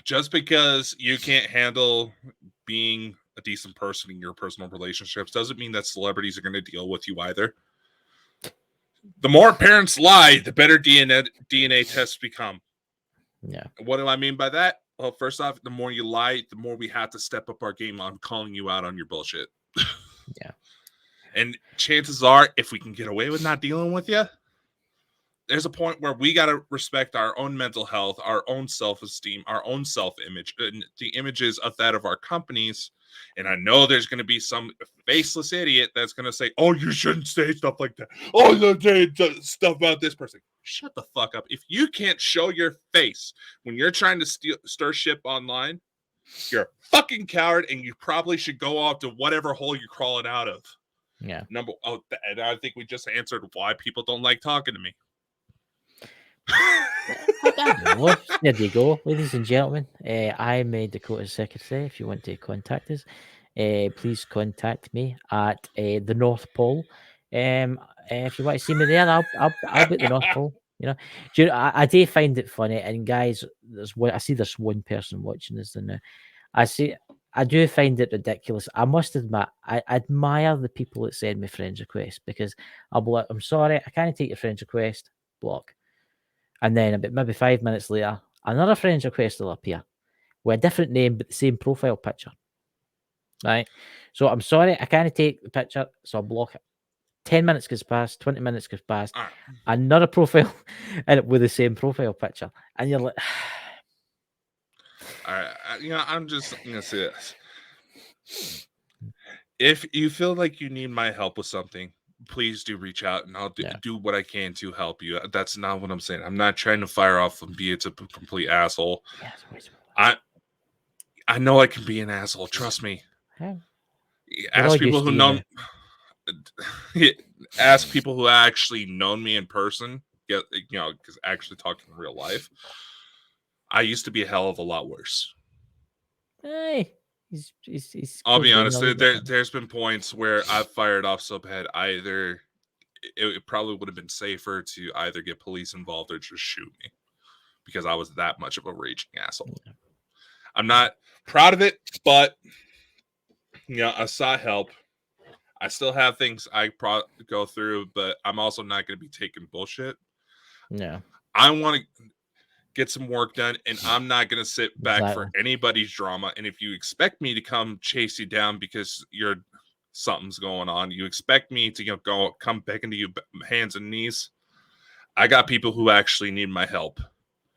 just because you can't handle being a decent person in your personal relationships doesn't mean that celebrities are going to deal with you either. The more parents lie, the better DNA tests become. Yeah. What do I mean by that? Well, first off, the more you lie, the more we have to step up our game on calling you out on your bullshit. Yeah. And chances are, if we can get away with not dealing with you, there's a point where we got to respect our own mental health, our own self-esteem, our own self-image, and the images of that of our companies. And I know there's going to be some faceless idiot that's going to say, "Oh, you shouldn't say stuff like that. Oh, you say stuff about this person." Shut the fuck up. If you can't show your face when you're trying to stir shit online, you're a fucking coward, and you probably should go off to whatever hole you're crawling out of. Yeah. And I think we just answered why people don't like talking to me. There you go, ladies and gentlemen. I'm Dakota's secretary. If you want to contact us, please contact me at the North Pole. If you want to see me there, I'll be at the North Pole. You know, I do find it funny. And guys, I see there's one person watching this, and I do find it ridiculous. I must admit, I admire the people that send me friends requests because I'll be like, "I'm sorry, I can't take your friend's request." Block. And then about maybe 5 minutes later, another friend's request will appear with a different name but the same profile picture. Right? So I'm sorry, I can't take the picture, so I'll block it. 10 minutes goes past, 20 minutes goes past, another profile and with the same profile picture. And you're like, all right, I'm just gonna say this. If you feel like you need my help with something, please do reach out and I'll do what I can to help you. That's not what I'm saying. I'm not trying to fire off and be a complete asshole. I know I can be an asshole. Trust me. Ask people who know. Ask people who actually known me in person. Because actually talking in real life, I used to be a hell of a lot worse. Hey. I'll be honest. There's been points where I've fired off so bad. It probably would have been safer to either get police involved or just shoot me because I was that much of a raging asshole. Yeah. I'm not proud of it, but I sought help. I still have things I go through, but I'm also not going to be taking bullshit. Yeah, I want to get some work done, and I'm not going to sit back for anybody's drama. And if you expect me to come chase you down because something's going on, you expect me to come begging to you hands and knees, I got people who actually need my help,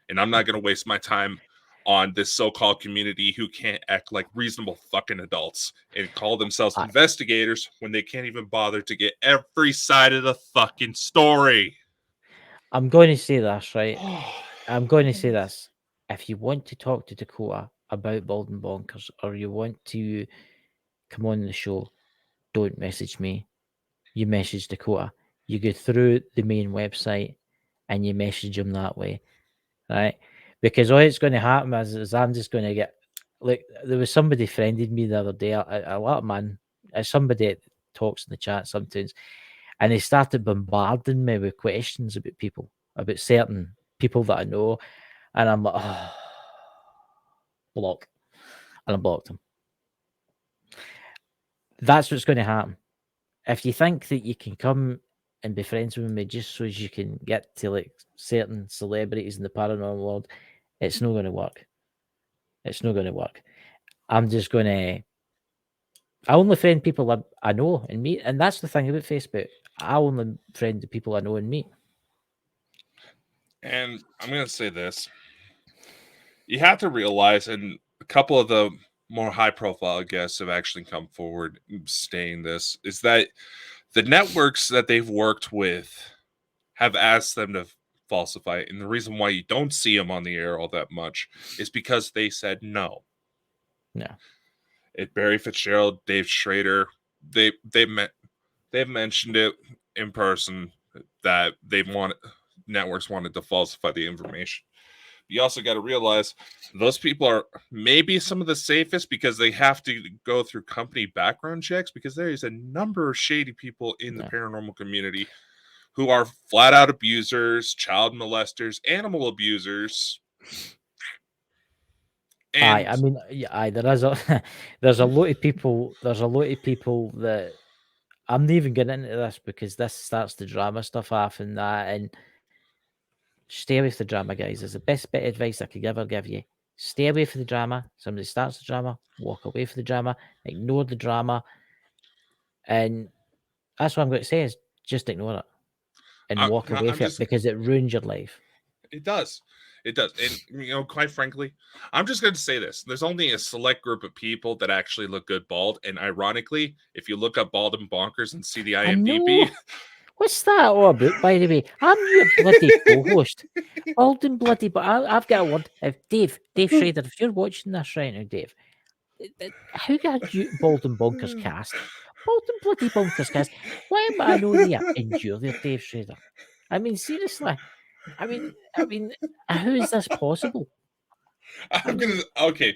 and I'm not going to waste my time on this so-called community who can't act like reasonable fucking adults and call themselves investigators when they can't even bother to get every side of the fucking story. I'm going to say this, right? I'm going to say this. If you want to talk to Dakota about Bald and Bonkers or you want to come on the show, don't message me. You message Dakota. You go through the main website and you message him that way, right? Because all it's going to happen is I'm just going to get, like, there was somebody friended me the other day, a lot of man, somebody that talks in the chat sometimes, and they started bombarding me with questions about certain people that I know, and I'm like, oh, block, and I blocked them. That's what's going to happen. If you think that you can come and be friends with me just so as you can get to like certain celebrities in the paranormal world, it's not going to work. It's not going to work. I'm just going to. I only friend people I know and meet, and that's the thing about Facebook. I only friend the people I know and meet. And I'm going to say this. You have to realize, and a couple of the more high-profile guests have actually come forward saying this, is that the networks that they've worked with have asked them to falsify it. And the reason why you don't see them on the air all that much is because they said no. Yeah. Barry Fitzgerald, Dave Schrader, they've mentioned it in person that networks wanted to falsify the information. You also got to realize those people are maybe some of the safest because they have to go through company background checks, because there is a number of shady people in the paranormal community who are flat out abusers, child molesters, animal abusers. And I mean, there is there's a lot of people. There's a lot of people that I'm not even getting into this because this starts the drama stuff off and that. And stay away from the drama, guys. Is the best bit of advice I could ever give you. Stay away from the drama. Somebody starts the drama, walk away from the drama, ignore the drama, and that's what I'm going to say is just ignore it and walk away from it because it ruins your life. It does. It does. And, quite frankly, I'm just going to say this. There's only a select group of people that actually look good bald. And ironically, if you look up Bald and Bonkers and see the IMDb. What's that all about, by the way? I'm your bloody co-host. Bald and bloody, but I've got a word. If Dave Schrader, if you're watching this right now, Dave, who got you Bald and Bonkers cast? Bald and bloody Bonkers cast. Why am I not there? Endure there, Dave Schrader. I mean, seriously. I mean, how is this possible? Okay.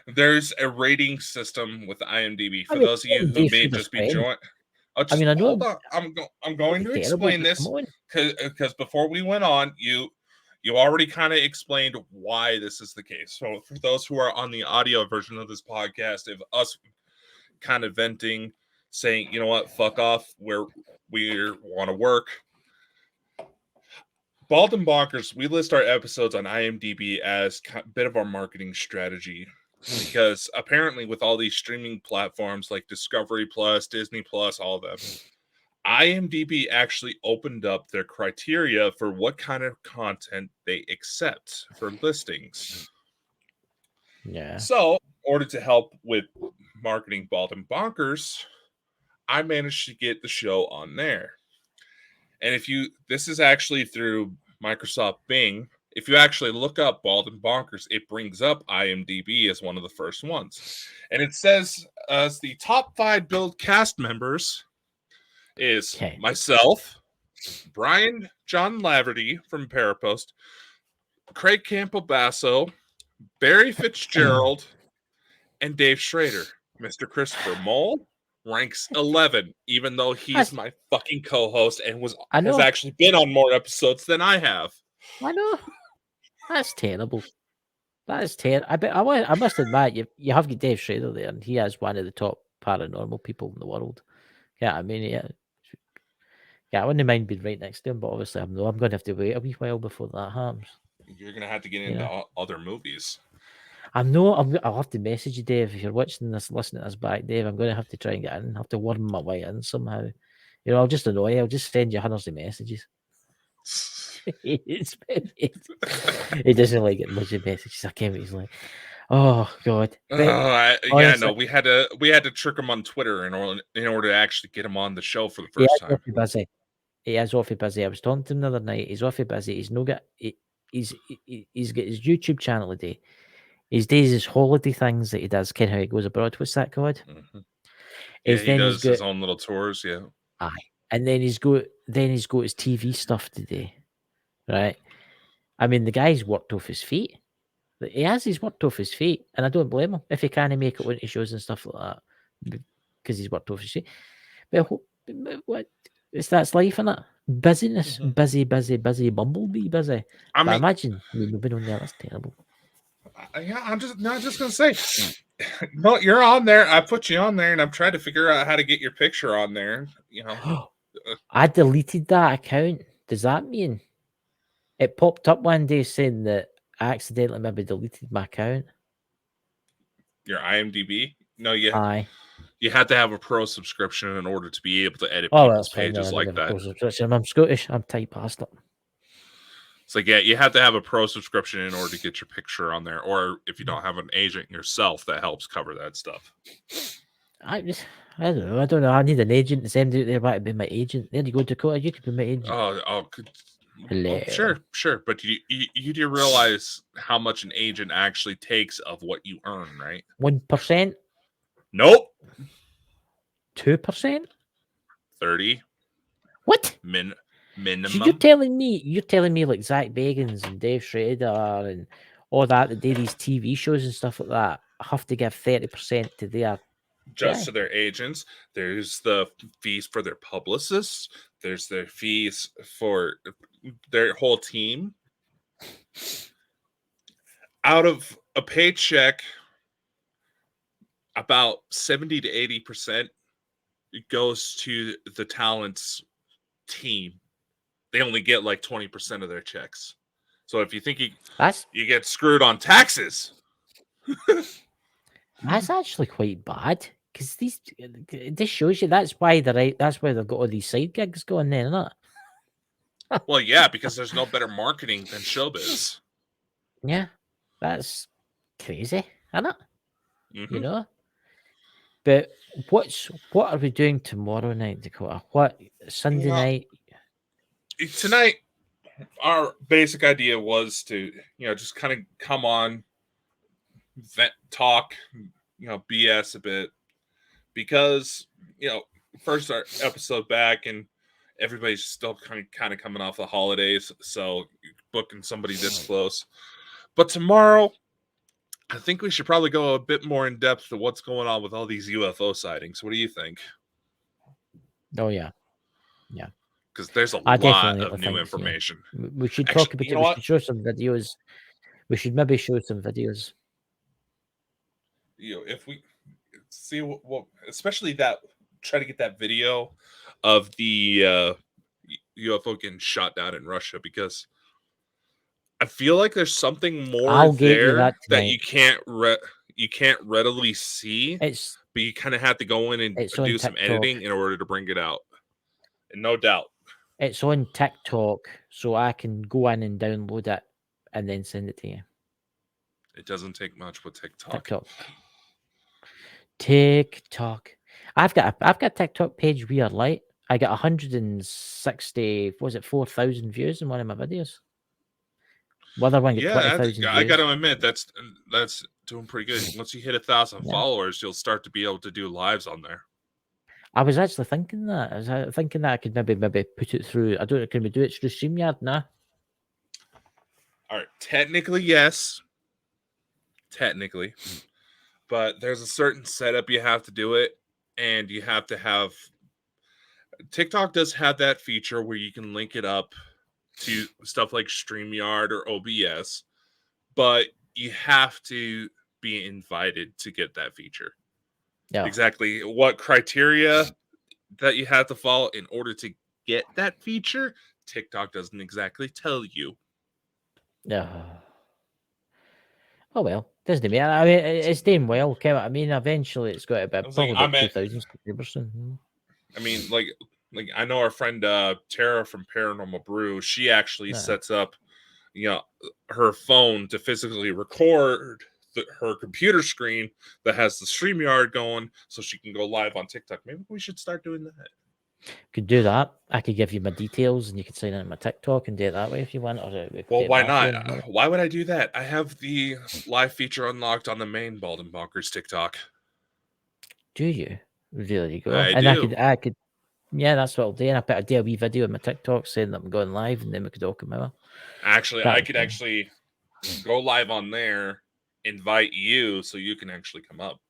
There's a rating system with IMDb for those of you who may just be joined. Hold on. I'm going to explain this because before we went on, you already kind of explained why this is the case. So for those who are on the audio version of this podcast, if us kind of venting, saying, you know what, fuck off, where we want to work. Bald and Bonkers, we list our episodes on IMDb as a bit of our marketing strategy, because apparently with all these streaming platforms like Discovery Plus, Disney Plus, all of them, IMDb actually opened up their criteria for what kind of content they accept for listings. Yeah. So, in order to help with marketing Bald and Bonkers, I managed to get the show on there. And this is actually through Microsoft Bing. If you actually look up Bald and Bonkers, it brings up IMDb as one of the first ones. And it says as the top 5 billed cast members is myself, Brian John Laverty from Parapost, Craig Campbell-Basso, Barry Fitzgerald, and Dave Schrader. Mr. Christopher Mole ranks 11, even though he's my fucking co-host and has actually been on more episodes than I have. I know. That's terrible. That is terrible. I must admit, you have got Dave Schrader there, and he is one of the top paranormal people in the world. Yeah, I mean, yeah, I wouldn't mind being right next to him, but obviously I'm going to have to wait a wee while before that happens. You're going to have to get into other movies. I'll have to message you, Dave, if you're watching this, listening to this back, Dave. I'm going to have to try and get in. I have to worm my way in somehow. I'll just annoy you. I'll just send you hundreds of messages. He doesn't like getting much of messages. I can't. He's like, oh god. Honestly, we had to trick him on Twitter in order to actually get him on the show for the first time. He is awfully busy. I was talking to him the other night. He's awfully busy. He's got his YouTube channel today. He does his holiday things that he does. Ken, how he goes abroad. What's that called? Mm-hmm. Yeah, he does his own little tours. Yeah. Aye, and then he's got his TV stuff today, right? I mean, the guy's worked off his feet. He's worked off his feet, and I don't blame him if he can't make it onto shows and stuff like that because he's worked off his feet. But what? That's life, isn't it? Busyness, busy, bumblebee, busy. I imagine you've been on there. That's terrible. Yeah, I'm just gonna say, no, you're on there. I put you on there, and I'm trying to figure out how to get your picture on there. I deleted that account. Does that mean it popped up one day saying that I accidentally maybe deleted my account? your IMDb. No, Aye. you had to have a pro subscription in order to be able to edit Oh, people's that's fine. pages like that. I'm Scottish. I'm typecast it. It's like, yeah, you have to have a pro subscription in order to get your picture on there, or if you don't have an agent yourself, that helps cover that stuff. I don't know. I need an agent to send out there. Might be my agent. There you go, Dakota. You could be my agent. Well, sure. But you do realize how much an agent actually takes of what you earn, right? 1%. Nope. 2%. 30. What? Minimum. So you're telling me like Zach Bagans and Dave Schrader and all that do these TV shows and stuff like that have to give 30% to their to their agents. There's the fees for their publicists. There's their fees for their whole team. Out of a paycheck, about 70 to 80% goes to the talent's team. They only get like 20% of their checks. So if you think you get screwed on taxes, that's actually quite bad. Because this shows you that's why they've got all these side gigs going there, isn't it? Well, yeah, because there's no better marketing than showbiz. Yeah, that's crazy, isn't it? Mm-hmm. You know. But what are we doing tomorrow night, Dakota? What Sunday night? Tonight, our basic idea was to just kind of come on, talk, BS a bit, because first our episode back and everybody's still kind of coming off the holidays, so booking somebody this close. But tomorrow, I think we should probably go a bit more in depth to what's going on with all these UFO sightings. What do you think? Oh yeah. Because there's a lot of new information. Yeah. We should talk about it. We should show some videos. We should maybe show some videos. If we see what especially that, try to get that video of the UFO getting shot down in Russia, because I feel like there's something more there that you can't readily see. But you kind of have to go in and do some editing in order to bring it out. And no doubt. It's on TikTok, so I can go in and download it and then send it to you. It doesn't take much with TikTok. TikTok. I've got a TikTok page. We are light. I got 160. Was it 4,000 views in one of my videos? Other one got 20,000 views. I got to admit that's doing pretty good. Once you hit 1,000 followers, you'll start to be able to do lives on there. I was actually thinking that. I was thinking that I could maybe put it through. I don't know. Can we do it through StreamYard? Nah. All right. Technically, yes. Technically. But there's a certain setup you have to do it. And you have to have... TikTok does have that feature where you can link it up to stuff like StreamYard or OBS. But you have to be invited to get that feature. Yeah. Exactly what criteria that you have to follow in order to get that feature, TikTok doesn't exactly tell you. Yeah. Oh well, doesn't matter. I mean, it's doing well. I mean, eventually it's got to be probably about 2,000 subscribers. I mean, like I know our friend Tara from Paranormal Brew. She actually sets up, her phone to physically record her computer screen that has the StreamYard going, so she can go live on TikTok. Maybe we should start doing that. Could do that. I could give you my details, and you could sign in my TikTok and do it that way if you want. Well, why not? Why would I do that? I have the live feature unlocked on the main Bald and Bonkers TikTok. Do you? There you go. I could. Yeah, that's what I'll do. And I do a wee video on my TikTok saying that I'm going live, and then we could all come over. Actually, I could actually go live on there, invite you so you can actually come up.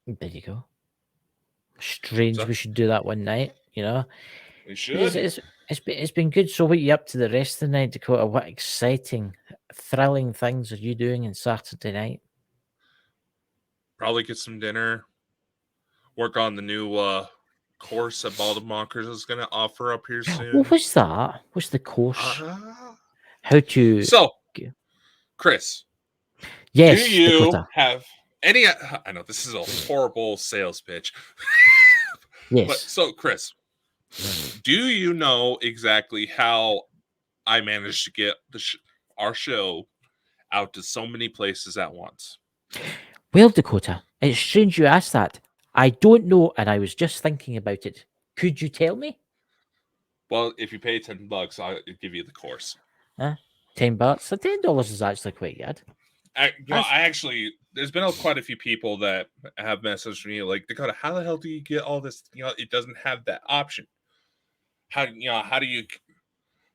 There you go. Strange. We should do that one night. We should. It's been good. So what are you up to the rest of the night, Dakota? What exciting, thrilling things are you doing on Saturday night? Probably get some dinner. Work on the new course that Bald and Bonkers is going to offer up here soon. What was that? What's the course? How to... So, Chris. Yes. Do you have I know this is a horrible sales pitch. But Yes. so, Chris, do you know exactly how I managed to get our show out to so many places at once? Well, Dakota, it's strange you asked that. I don't know, and I was just thinking about it. Could you tell me? Well, if you pay $10, I'll give you the course. $10. So $10 is actually quite good. I actually, there's been quite a few people that have messaged me like, Dakota, how the hell do you get all this? It doesn't have that option. How do you,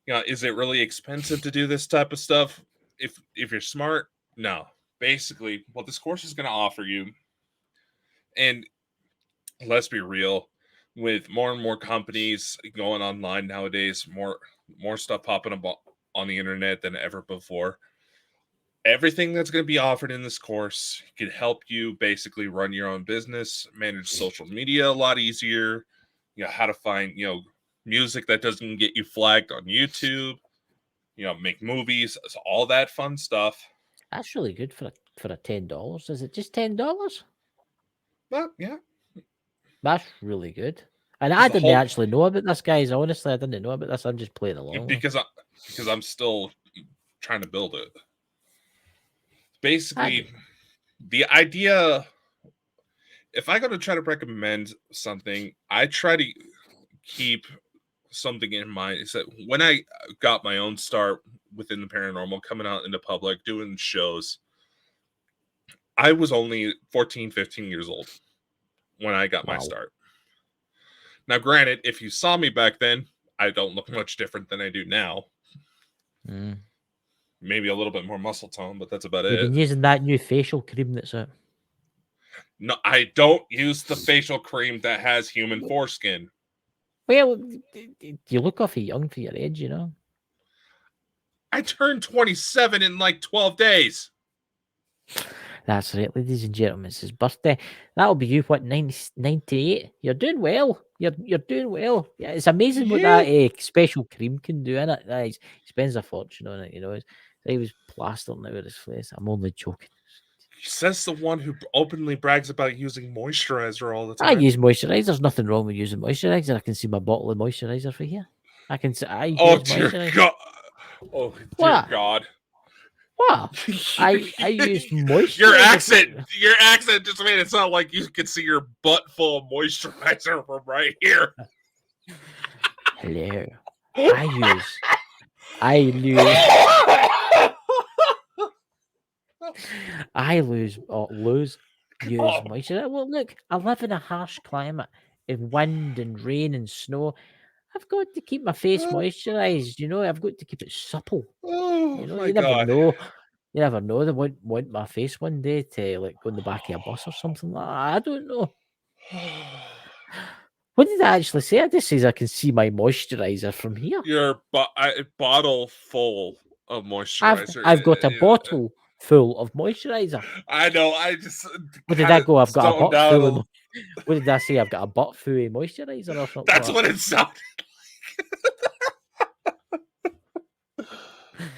is it really expensive to do this type of stuff? If you're smart, no. Basically, what this course is going to offer you, and let's be real, with more and more companies going online nowadays, more stuff popping up on the internet than ever before. Everything that's going to be offered in this course can help you basically run your own business, manage social media a lot easier, how to find, music that doesn't get you flagged on YouTube, make movies, all that fun stuff. That's really good for a $10. Is it just $10? But yeah, That's really good. And I didn't actually know about this, guys. Honestly, I didn't know about this. I'm just playing along. Because I'm still trying to build it. Basically, the idea, if I go to try to recommend something, I try to keep something in mind. Is that when I got my own start within the paranormal, coming out into public, doing shows, I was only 14, 15 years old when I got my start. Now, granted, if you saw me back then, I don't look much different than I do now. Maybe a little bit more muscle tone, but that's about it. You've been using that new facial cream that's out. No, I don't use the facial cream that has human foreskin. Well, you look awfully young for your age, I turned 27 in like 12 days. That's right, ladies and gentlemen. It's his birthday. That'll be you, what, 98? You're doing well. You're doing well. Yeah, it's amazing what that special cream can do, innit? He spends a fortune on it, He was plastering out his face. I'm only joking. Says the one who openly brags about using moisturizer all the time. I use moisturizer. There's nothing wrong with using moisturizer. I can see my bottle of moisturizer for here. I can see. Oh dear God! Oh dear God! What? I use moisturizer. Your accent just made it sound like you could see your butt full of moisturizer from right here. Hello. I use moisture. Well, look, I live in a harsh climate, in wind and rain and snow. I've got to keep my face moisturized. I've got to keep it supple. Oh, You never know. You never know. They want my face one day to go in the back of a bus or something like that. I don't know. What did I actually say? I just says I can see my moisturizer from here. Your bottle full of moisturizer. I've got a bottle full of moisturizer. I know. I just. What did that go? I've got a butt full of. What did I say? I've got a butt full of moisturizer or something. That's what it sounded like.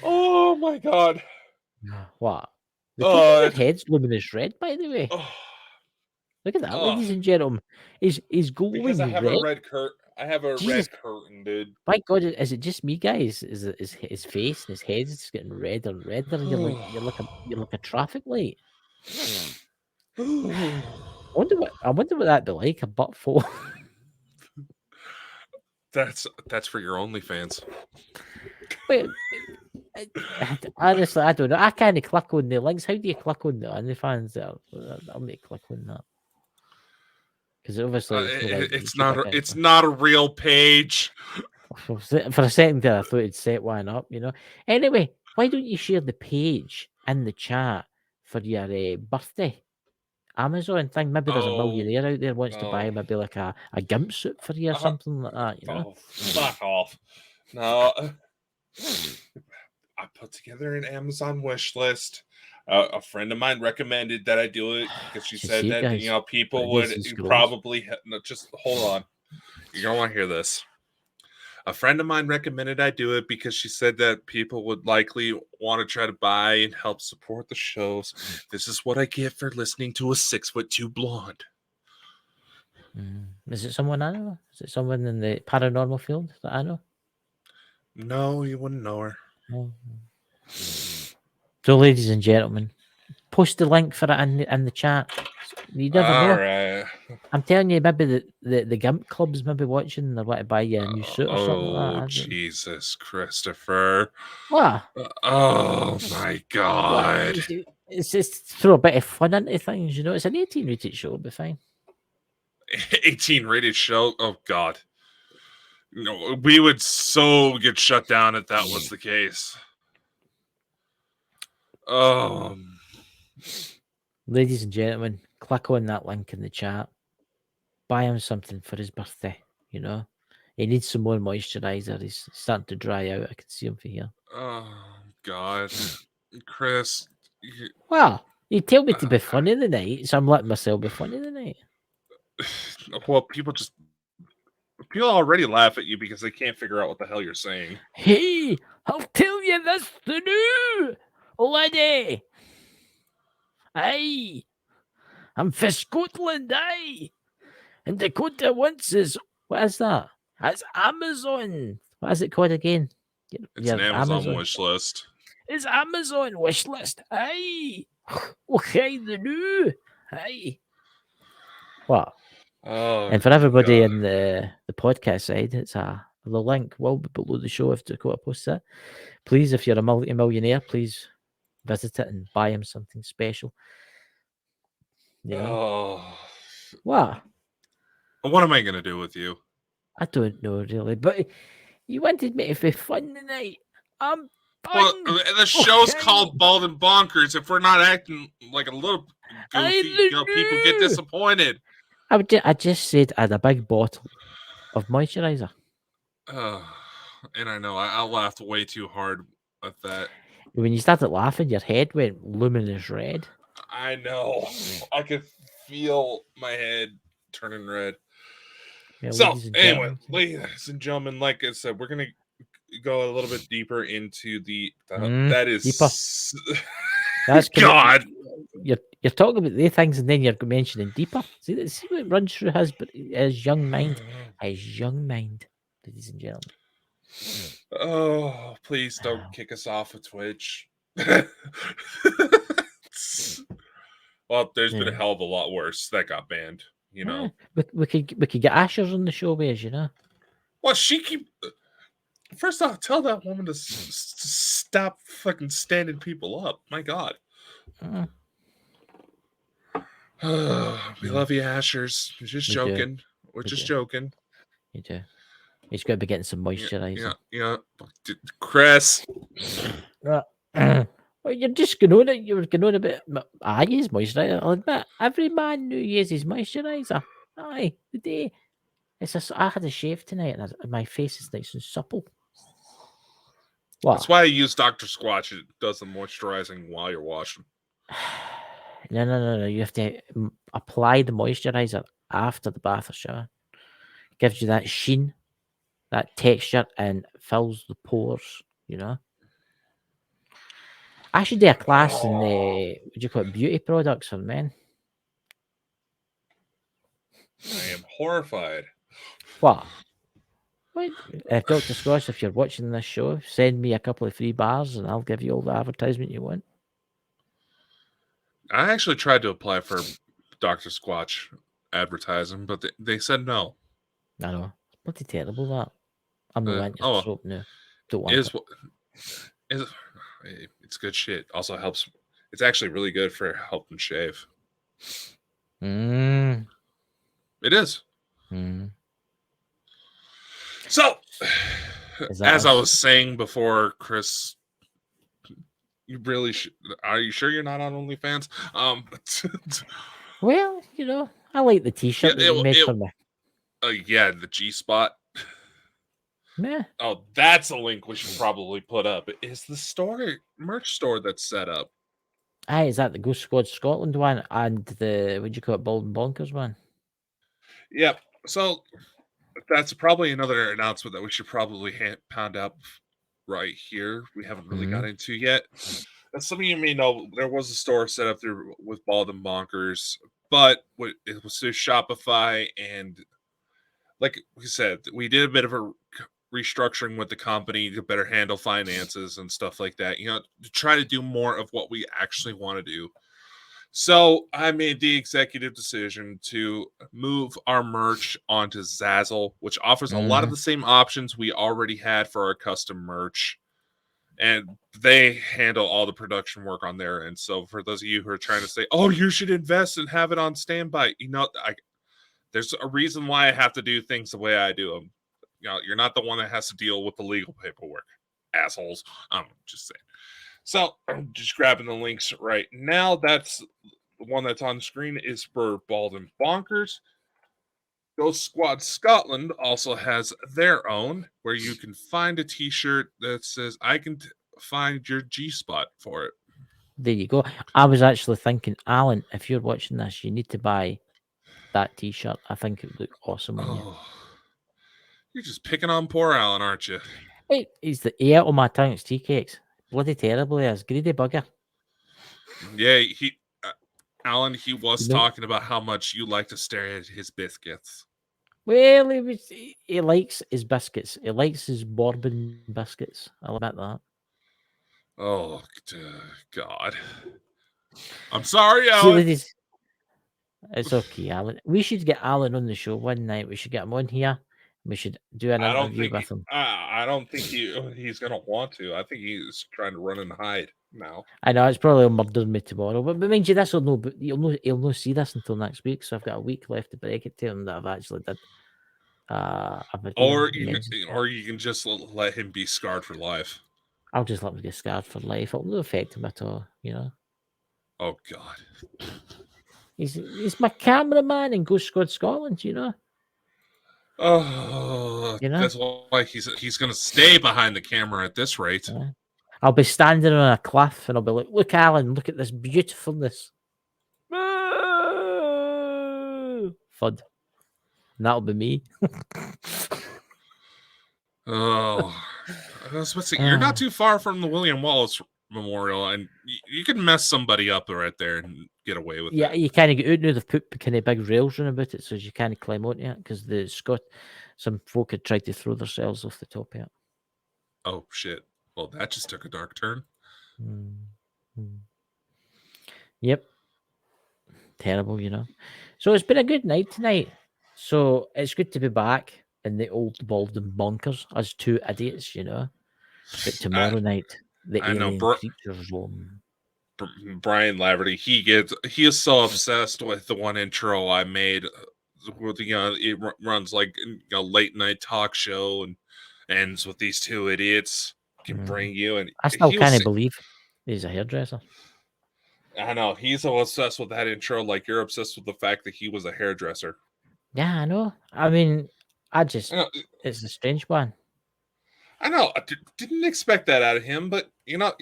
Oh my God. What? The head's luminous red, by the way. Look at that, ladies and gentlemen. He's glowing because I have red. a red curtain. I have a red curtain, dude. My God, is it just me, guys? Is it his face and his head is getting redder and redder? You're like a traffic light. I wonder what that'd be like. A butt full. That's for your OnlyFans. Wait, honestly, I don't know. I can't click on the links. How do you click on the OnlyFans? I'll make click on that. Because obviously it's not a real page. For a second there, I thought it'd set one up. Anyway, why don't you share the page in the chat for your birthday Amazon thing? Maybe there's a millionaire out there wants to buy maybe like a gimp suit for you or something like that. Oh, fuck off! No, I put together an Amazon wish list. A friend of mine recommended that I do it because she said that guys, people would probably just hold on. You're gonna want to hear this. A friend of mine recommended I do it because she said that people would likely want to try to buy and help support the shows. This is what I get for listening to a 6'2" blonde. Is it someone I know? Is it someone in the paranormal field that I know? No, you wouldn't know her. No. So, ladies and gentlemen, post the link for it in the chat. You never know. All right. I'm telling you, maybe the Gimp Club's maybe watching and they want to buy you a new suit or something like that. Oh, Jesus, Christopher. What? Oh, my God. It's just throw a bit of fun into things, you know. It's an 18 rated show, it'll be fine. 18 rated show? Oh, God. No, we would so get shut down if that was the case. Ladies and gentlemen, click on that link in the chat. Buy him something for his birthday, you know. He needs some more moisturizer. He's starting to dry out. I can see him from here. Oh, God. Chris. Well, you tell me to be funny tonight, so I'm letting myself be funny tonight. Well, people already laugh at you because they can't figure out what the hell you're saying. Hey, I'll tell you this to do, lady. Aye, I'm for Scotland, aye. And Dakota once is, what is that? That's Amazon. What is it called again? It's an Amazon wish list. It's Amazon wish list. Aye. Okay, the new. Aye. What? Oh, and for everybody God. in the podcast side, it's the link will be below the show if Dakota posts it. Please, if you're a multi-millionaire, please visit it and buy him something special. You know? Oh. What? What am I going to do with you? I don't know, really. But you wanted me to be fun tonight. I'm fun. Well, the show's called Bald and Bonkers. If we're not acting like a little goofy, people get disappointed. I just said I had a big bottle of moisturizer. And I know I laughed way too hard at that. When you started laughing, your head went luminous red. I know. I could feel my head turning red. Yeah, So, anyway, ladies and gentlemen, like I said, we're going to go a little bit deeper into that is deeper. That's God. You're talking about the things and then you're mentioning deeper. See what runs through his young mind. His young mind, ladies and gentlemen. Oh, please don't kick us off of Twitch. Well, there's been a hell of a lot worse that got banned, you know. We could get Ashers on the show with us, you know. Well, first off, tell that woman to stop fucking standing people up. My God. We love you, Ashers. We're just joking. We're just joking. You do. He's going to be getting some moisturizer. Yeah. Chris. Well, you're just going on it. You were going on about. I use moisturizer. I'll admit, every man who uses moisturizer. Aye, the day. I had a shave tonight, and my face is nice and supple. What? That's why I use Dr. Squatch. It does the moisturizing while you're washing. No. You have to apply the moisturizer after the bath or shower. It gives you that sheen, that texture, and fills the pores, you know. I should do a class in what do you call it, beauty products for men. I am horrified. What? Dr. Scotch, if you're watching this show, send me a couple of free bars and I'll give you all the advertisement you want. I actually tried to apply for Dr. Squatch advertising, but they said no. I know. It's bloody terrible, that. I'm the one your throat now. Don't want it. It's good shit. Also helps. It's actually really good for helping shave. It is. So, as I was saying before, Chris, you really are you sure you're not on OnlyFans? Well, you know, I like the t-shirt that you made for me. Yeah, the G-spot. Yeah. Oh, that's a link we should probably put up. Is the merch store that's set up? Aye, is that the Ghost Squad Scotland one and the, what do you call it, Bald and Bonkers one? Yep. So, that's probably another announcement that we should probably pound up right here. We haven't really got into yet. As some of you may know, there was a store set up there with Bald and Bonkers, but it was through Shopify, and like we said, we did a bit of a restructuring with the company to better handle finances and stuff like that, you know, to try to do more of what we actually want to do. So I made the executive decision to move our merch onto Zazzle, which offers a lot of the same options we already had for our custom merch. And they handle all the production work on there. And so for those of you who are trying to say, oh, you should invest and have it on standby, you know, there's a reason why I have to do things the way I do them. You know, you're not the one that has to deal with the legal paperwork, assholes. I'm just saying. So I'm just grabbing the links right now. That's the one that's on the screen is for Bald and Bonkers. Ghost Squad Scotland also has their own, where you can find a t-shirt that says, I can find your G-spot for it. There you go. I was actually thinking, Alan, if you're watching this, you need to buy that t-shirt. I think it would look awesome on you. You're just picking on poor Alan, aren't you? Hey, he ate all my tongue's tea cakes. Bloody terrible, he is. Greedy bugger. Yeah, Alan, he was You know- talking about how much you like to stare at his biscuits. Well, he likes his biscuits. He likes his bourbon biscuits. I'll admit that. Oh, God. I'm sorry, See, Alan. ladies, it's okay, Alan. We should get Alan on the show one night. We should get him on here. We should do an interview with him. I don't think he's gonna want to. I think he's trying to run and hide now. I know it's probably murder me tomorrow, but mind you, this will no. But he'll no see this until next week. So I've got a week left to break it to him that I've actually did. A video Or you mentioned. can just let him be scarred for life. I'll just let him get scarred for life. It'll no affect him at all, you know. Oh God. He's my cameraman in Ghost Squad Scotland, you know. Oh, You know? that's why he's gonna stay behind the camera at this rate. Yeah. I'll be standing on a cliff and I'll be like, look, Alan, look at this beautifulness. Fud. And that'll be me. Oh, I was supposed to say, you're not too far from the William Wallace Memorial, and you can mess somebody up right there and get away with it. Yeah, you kind of get out now. They've put kind of big rails around about it, so you can't climb onto it because some folk had tried to throw themselves off the top of it. Oh shit! Well, that just took a dark turn. Yep. Terrible, you know. So it's been a good night tonight. So it's good to be back in the old Bald and Bonkers as two idiots, you know. But tomorrow night, the alien creatures roam. Brian Laverty, he is so obsessed with the one intro I made. With it runs like a late night talk show and ends with these two idiots can bring you. And I still can't believe he's a hairdresser. I know he's so obsessed with that intro, like you're obsessed with the fact that he was a hairdresser. Yeah, I know. I mean, it's a strange one. I know. I didn't expect that out of him, but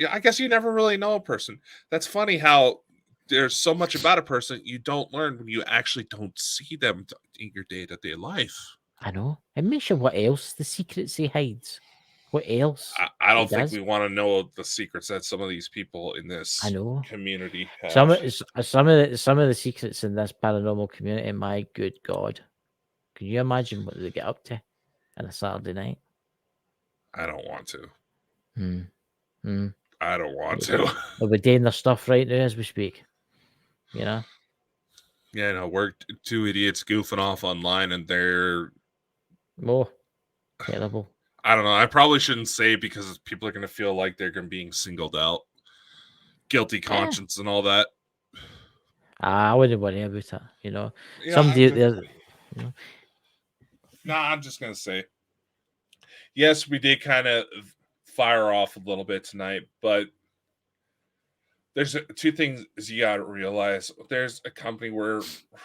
I guess you never really know a person. That's funny how there's so much about a person you don't learn when you actually don't see them in your day-to-day life. I know. It makes you what else the secrets he hides. What else? I don't think we want to know the secrets that some of these people in this community have. Some of the secrets in this paranormal community, my good God. Can you imagine what they get up to on a Saturday night? I don't want to. I don't want to. We're doing their stuff right now as we speak. You know? Yeah, no, we're two idiots goofing off online and they're terrible. I don't know. I probably shouldn't say because people are going to feel like they're going to being singled out. Guilty conscience and all that. I wouldn't worry about it, you know. Yeah, Somebody out there. You know? No, I'm just going to say, yes, we did kind of fire off a little bit tonight, but there's two things you got to realize. There's a company we're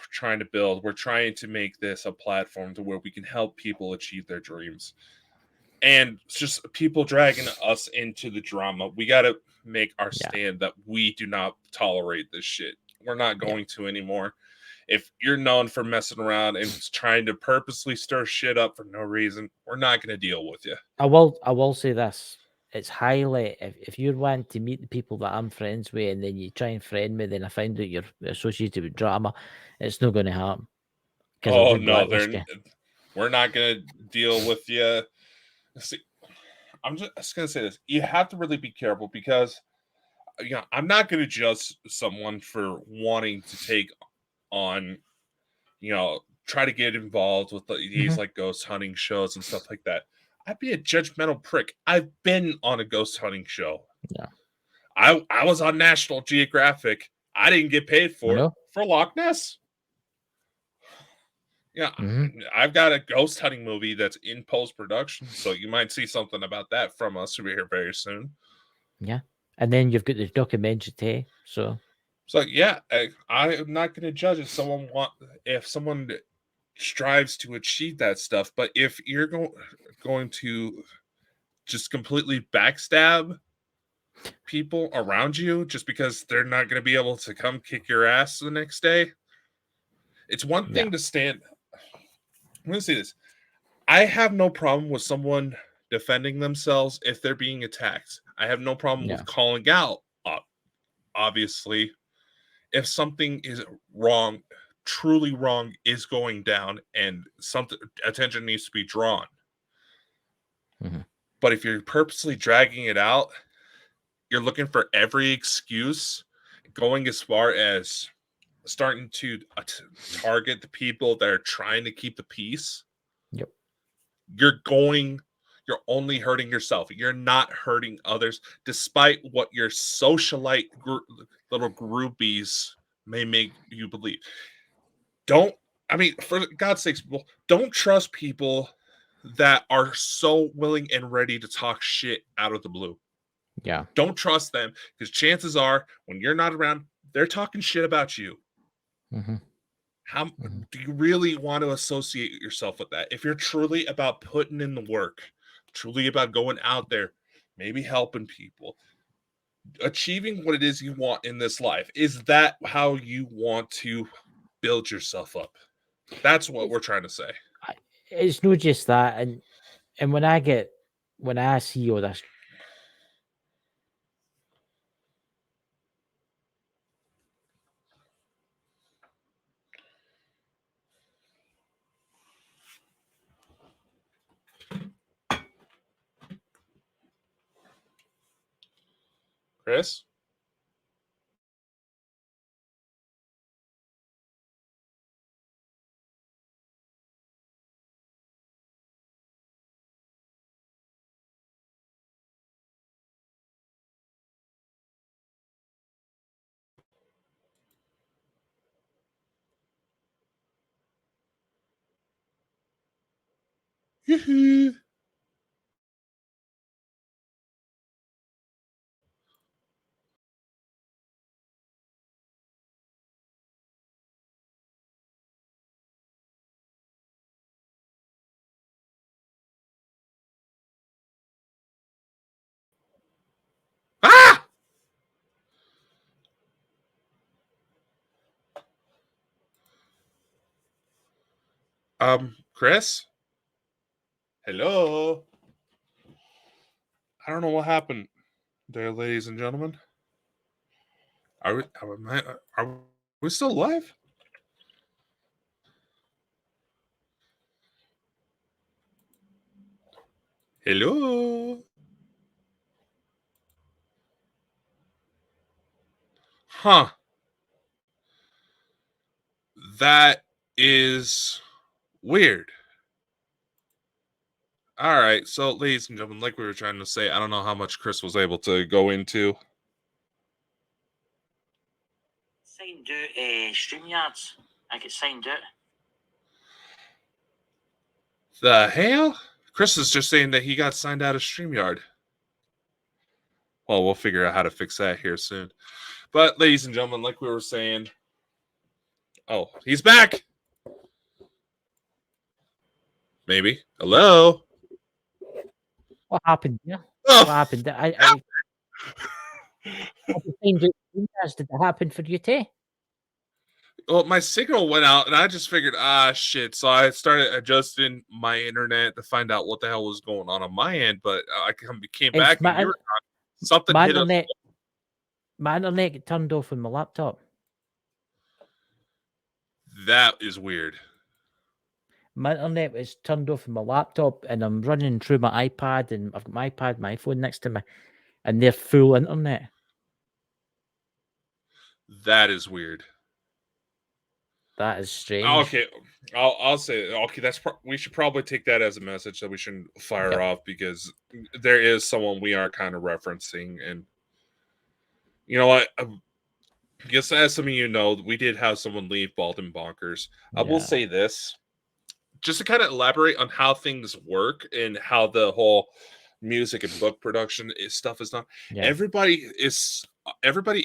trying to build. We're trying to make this a platform to where we can help people achieve their dreams. And it's just people dragging us into the drama. We got to make our stand that we do not tolerate this shit. We're not going to anymore. if you're known for messing around and trying to purposely stir shit up for no reason, we're not going to deal with you. I will say this. It's highly, if you're wanting to meet the people that I'm friends with and then you try and friend me, then I find out you're associated with drama, it's not going to happen. Oh, no, we're not going to deal with you. See, I'm just going to say this. You have to really be careful because, I'm not going to judge someone for wanting to take on, try to get involved with these like ghost hunting shows and stuff like that. I'd be a judgmental prick. I've been on a ghost hunting show. Yeah. I was on National Geographic. I didn't get paid for it. For Loch Ness. Yeah, I've got a ghost hunting movie that's in post-production, so you might see something about that from us over here very soon. Yeah. And then you've got the documentary too. So yeah, I'm not going to judge if someone strives to achieve that stuff, but if you're going to just completely backstab people around you just because they're not going to be able to come kick your ass the next day, it's one thing to stand. I'm going to say this. I have no problem with someone defending themselves if they're being attacked. I have no problem with calling out, obviously, if something is wrong, truly wrong, is going down and something attention needs to be drawn. But if you're purposely dragging it out, you're looking for every excuse, going as far as starting to target the people that are trying to keep the peace. Yep. You're only hurting yourself. You're not hurting others, despite what your socialite little groupies may make you believe. For God's sakes, people, don't trust people that are so willing and ready to talk shit out of the blue. Yeah. Don't trust them, because chances are, when you're not around, they're talking shit about you. How do you really want to associate yourself with that? If you're truly about putting in the work, truly about going out there, maybe helping people, achieving what it is you want in this life, is that how you want to build yourself up? That's what we're trying to say. It's not just that, and when I see all this. Chris? Chris? Hello? I don't know what happened there, ladies and gentlemen. Are we still live? Hello? Huh. That is weird. All right, so ladies and gentlemen, like we were trying to say, I don't know how much Chris was able to go into. Signed out StreamYards. I get signed out. The hell? Chris is just saying that he got signed out of StreamYard. Well, we'll figure out how to fix that here soon. But ladies and gentlemen, like we were saying, oh, he's back. Maybe. Hello. What happened? Yeah. Oh. What happened? Did that happen for you too? Well, my signal went out, and I just figured, shit. So I started adjusting my internet to find out what the hell was going on my end. But I came It's back, and you were talking. Something my hit us. internet. My internet get turned off on my laptop. That is weird. My internet is turned off on my laptop, and I'm running through my iPad, and I've got my iPad, my iPhone next to me, and they're full internet. That is weird. That is strange. Okay, I'll say okay. We should probably take that as a message that we shouldn't fire off, because there is someone we are kind of referencing, and you know what? I guess as some of you know, we did have someone leave Baldwin Bonkers. I will say this, just to kind of elaborate on how things work and how the whole music and book production stuff is done. Yeah. Everybody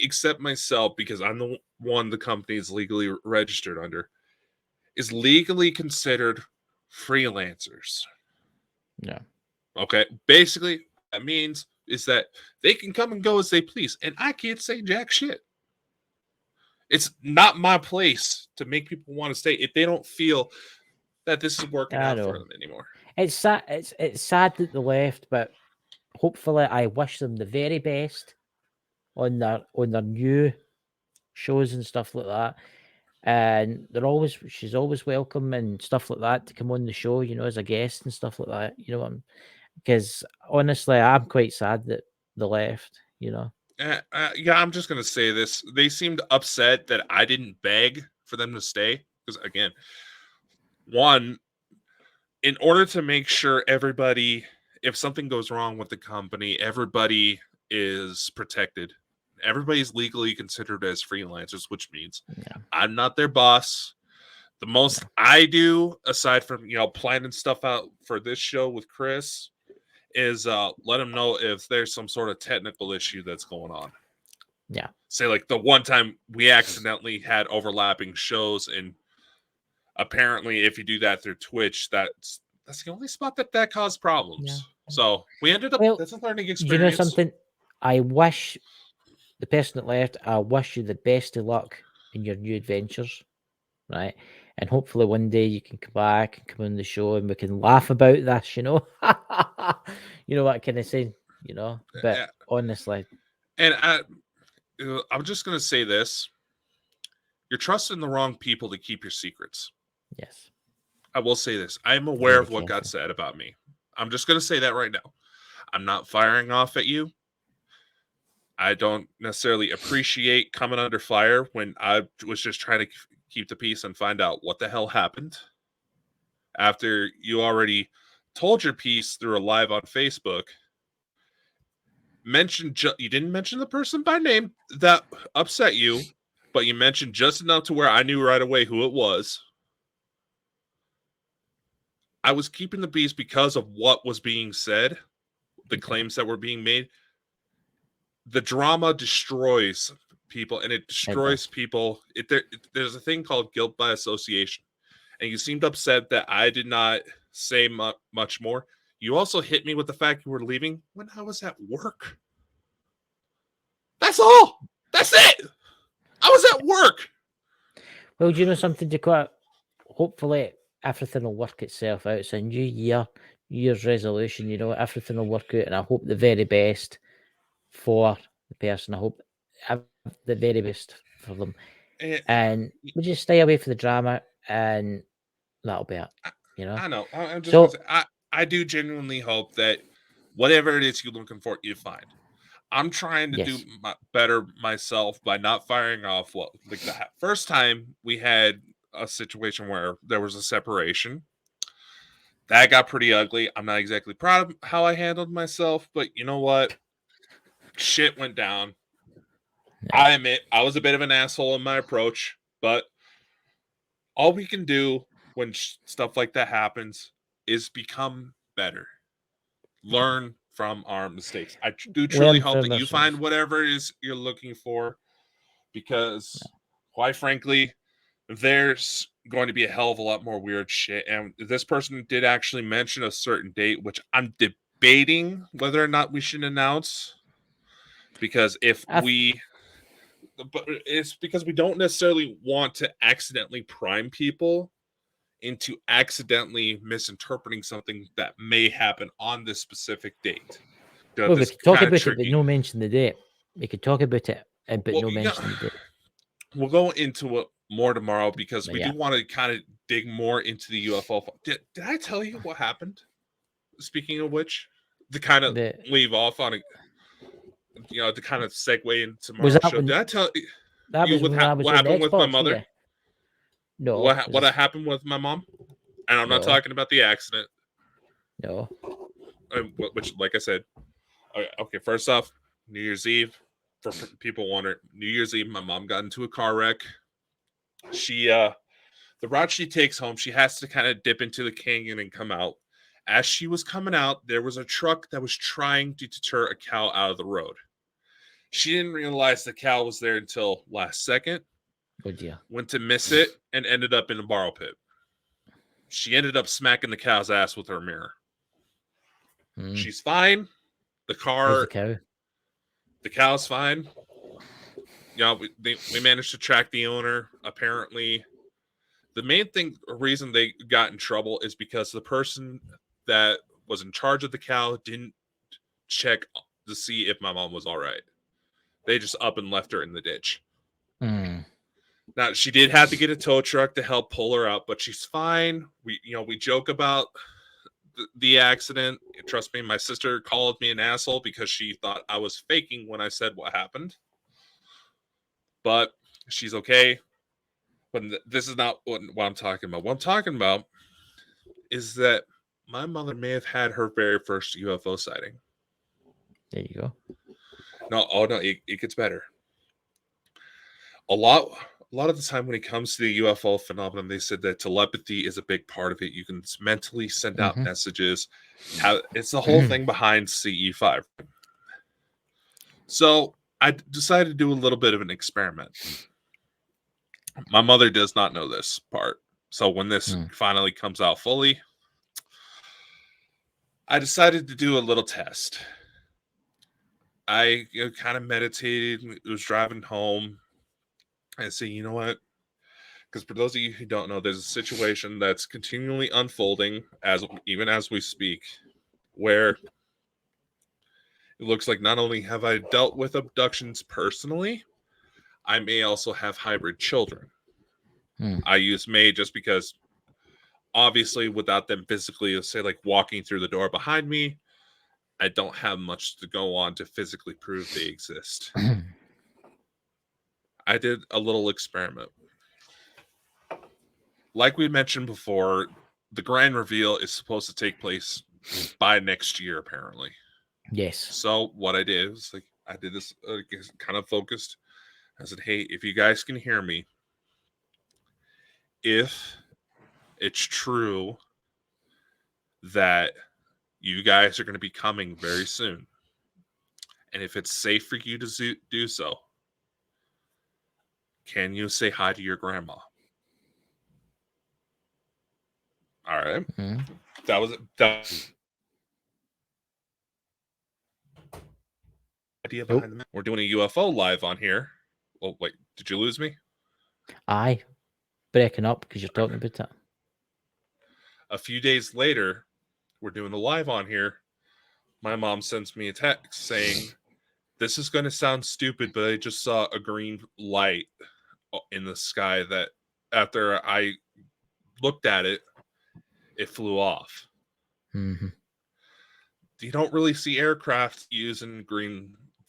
except myself, because I'm the one the company is legally registered under, is legally considered freelancers. Yeah. Okay. Basically, what that means is that they can come and go as they please, and I can't say jack shit. It's not my place to make people want to stay if they don't feel that this is working out for them anymore. It's sad. It's sad that they left, but hopefully, I wish them the very best on their new shows and stuff like that. And she's always welcome and stuff like that to come on the show, you know, as a guest and stuff like that. You know, because honestly, I'm quite sad that they left. You know. Yeah, I'm just gonna say this. They seemed upset that I didn't beg for them to stay, because again, one, in order to make sure everybody, if something goes wrong with the company, everybody is protected. Everybody's legally considered as freelancers, which means I'm not their boss. The most I do, aside from planning stuff out for this show with Chris, is let them know if there's some sort of technical issue that's going on. Yeah. Say like the one time we accidentally had overlapping shows, and apparently if you do that through Twitch, that's the only spot that caused problems. Yeah. So we ended up, that's a learning experience. You know something? I wish the person that left, I wish you the best of luck in your new adventures, right? And hopefully one day you can come back and come on the show and we can laugh about this, you know? You know what can I say? You know? But honestly. And I'm just going to say this. You're trusting the wrong people to keep your secrets. Yes. I will say this. I'm aware of what got said about me. I'm just going to say that right now. I'm not firing off at you. I don't necessarily appreciate coming under fire when I was just trying to keep the peace and find out what the hell happened. After you already told your piece through a live on Facebook, you didn't mention the person by name that upset you, but you mentioned just enough to where I knew right away who it was. I was keeping the peace because of what was being said, the claims that were being made. The drama destroys people, and it destroys people. There's a thing called guilt by association, and you seemed upset that I did not say much more. You also hit me with the fact you were leaving when I was at work. That's all. That's it. I was at work. Well, do you know something, Dakota? Hopefully everything will work itself out. It's a new year's resolution, you know, everything will work out, and I hope the very best for the person. I hope the very best for them. And we just stay away from the drama, and that'll be it. You know? I know. I'm just I do genuinely hope that whatever it is you're looking for, you find. I'm trying to do better myself by not firing off. Well, like the first time we had a situation where there was a separation. That got pretty ugly. I'm not exactly proud of how I handled myself, but you know what? Shit went down. I admit I was a bit of an asshole in my approach, but all we can do when stuff like that happens is become better. Learn from our mistakes. I do truly hope that you find whatever it is you're looking for, because quite frankly, there's going to be a hell of a lot more weird shit. And this person did actually mention a certain date, which I'm debating whether or not we should announce. Because if we but it's because we don't necessarily want to accidentally prime people into accidentally misinterpreting something that may happen on this specific date. Well, we could talk about it, but no mention the date. We could talk about it, but no mention the date. We'll go into it more tomorrow because we do want to kind of dig more into the UFO. Did I tell you what happened? Speaking of which, to kind of leave off on a, to kind of segue into tomorrow's show. Did I tell you what happened with my mother? Yeah. No. What happened with my mom? And I'm not talking about the accident. No. Which, like I said, okay, first off, New Year's Eve, for people wondering, New Year's Eve, my mom got into a car wreck. She, the route she takes home, she has to kind of dip into the canyon and come out. As she was coming out, there was a truck that was trying to deter a cow out of the road. She didn't realize the cow was there until last second. Oh dear. Went to miss it and ended up in a borrow pit. She ended up smacking the cow's ass with her mirror. She's fine. The cow's fine. We managed to track the owner. Apparently, the main reason they got in trouble is because the person that was in charge of the cow didn't check to see if my mom was all right. They just up and left her in the ditch. Now, she did have to get a tow truck to help pull her out, but she's fine. We joke about the accident. Trust me, my sister called me an asshole because she thought I was faking when I said what happened. But she's okay. But this is not what I'm talking about. What I'm talking about is that my mother may have had her very first UFO sighting. There you go. No, it gets better. A lot of the time when it comes to the UFO phenomenon, they said that telepathy is a big part of it. You can mentally send out messages. It's the whole thing behind CE5. So I decided to do a little bit of an experiment. My mother does not know this part. So when this finally comes out fully, I decided to do a little test. I kind of meditated, was driving home. I say, you know what? Because for those of you who don't know, there's a situation that's continually unfolding even as we speak, where it looks like not only have I dealt with abductions personally, I may also have hybrid children. I use may just because, obviously, without them physically, say, like walking through the door behind me, I don't have much to go on to physically prove they exist. I did a little experiment. Like we mentioned before, the grand reveal is supposed to take place by next year, apparently. Yes. So what I did was I did this kind of focused. I said, hey, if you guys can hear me, if it's true that you guys are going to be coming very soon, and if it's safe for you to do so, can you say hi to your grandma? All right. That was idea behind the. We're doing a UFO live on here. Oh, wait, did you lose me? Aye. Breaking up because you're talking about it. A few days later, we're doing a live on here. My mom sends me a text saying, this is going to sound stupid, but I just saw a green light in the sky that after I looked at it, it flew off. You don't really see aircraft using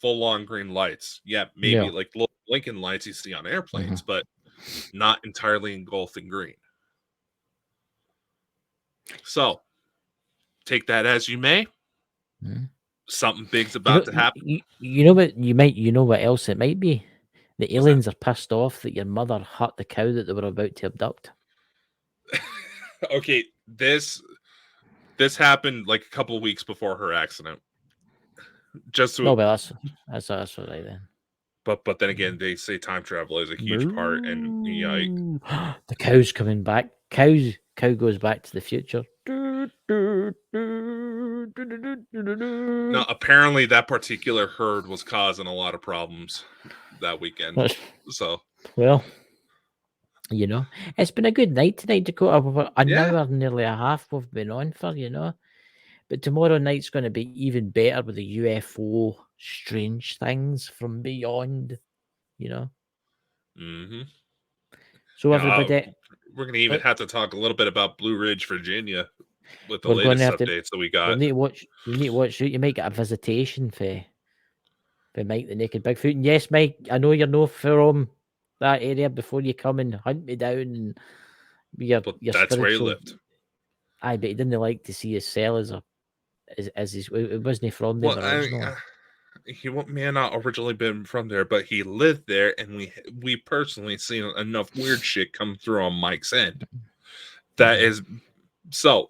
full-on green lights. Yeah, maybe like little blinking lights you see on airplanes, but not entirely engulfed in green. So, take that as you may. Something big's about to happen. You know what else it might be? The aliens are pissed off that your mother hurt the cow that they were about to abduct. Okay, this happened like a couple of weeks before her accident. Just no, well, that's all right then. But then again, they say time travel is a huge part, and the cow's coming back. Cow goes back to the future. Now, apparently, that particular herd was causing a lot of problems. that weekend. So, well, you know, it's been a good night tonight, Dakota. We're an Yeah. hour, nearly a half we've been on for, you know. But tomorrow night's going to be even better with the UFO strange things from beyond, you know. mm-hmm. So everybody, we're going to even have to talk a little bit about Blue Ridge, Virginia, with the we're going latest to have updates that we we got. need to watch. We need to watch. You might get a visitation for Mike the Naked Bigfoot. And yes, Mike, I know you're no from that area. Before you come and hunt me down and your That's where he spiritual- lived. Aye, but he didn't like to see his cell as his. It wasn't from there originally. He may have not originally been from there, but he lived there, and we personally seen enough weird shit come through on Mike's end. That is, so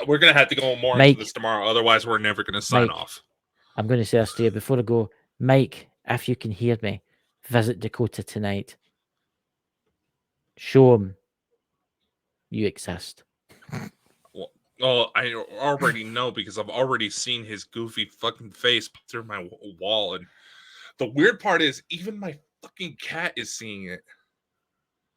we're gonna have to go more into this tomorrow. Otherwise, we're never gonna sign off. I'm going to say this to you before I go, Mike. If you can hear me, visit Dakota tonight. Show him you exist. Well, I already know because I've already seen his goofy fucking face through my wall, and the weird part is even my fucking cat is seeing it.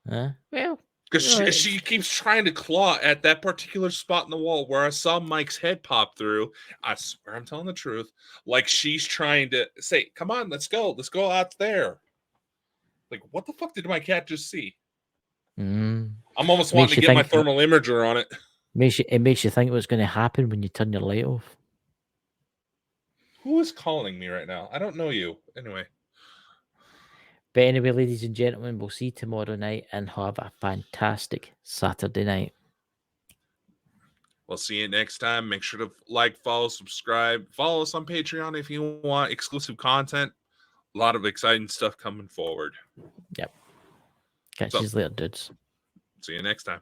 Huh? Well, because she keeps trying to claw at that particular spot in the wall where I saw Mike's head pop through. I swear I'm telling the truth. Like she's trying to say, "Come on, let's go out there." Like, what the fuck did my cat just see? I'm almost wanting to get my thermal imager on it. It makes you think what's going to happen when you turn your light off. Who is calling me right now? I don't know you. Anyway. But anyway, ladies and gentlemen, we'll see you tomorrow night and have a fantastic Saturday night. We'll see you next time. Make sure to like, follow, subscribe. Follow us on Patreon if you want exclusive content. A lot of exciting stuff coming forward. Yep. Catch you later, dudes. See you next time.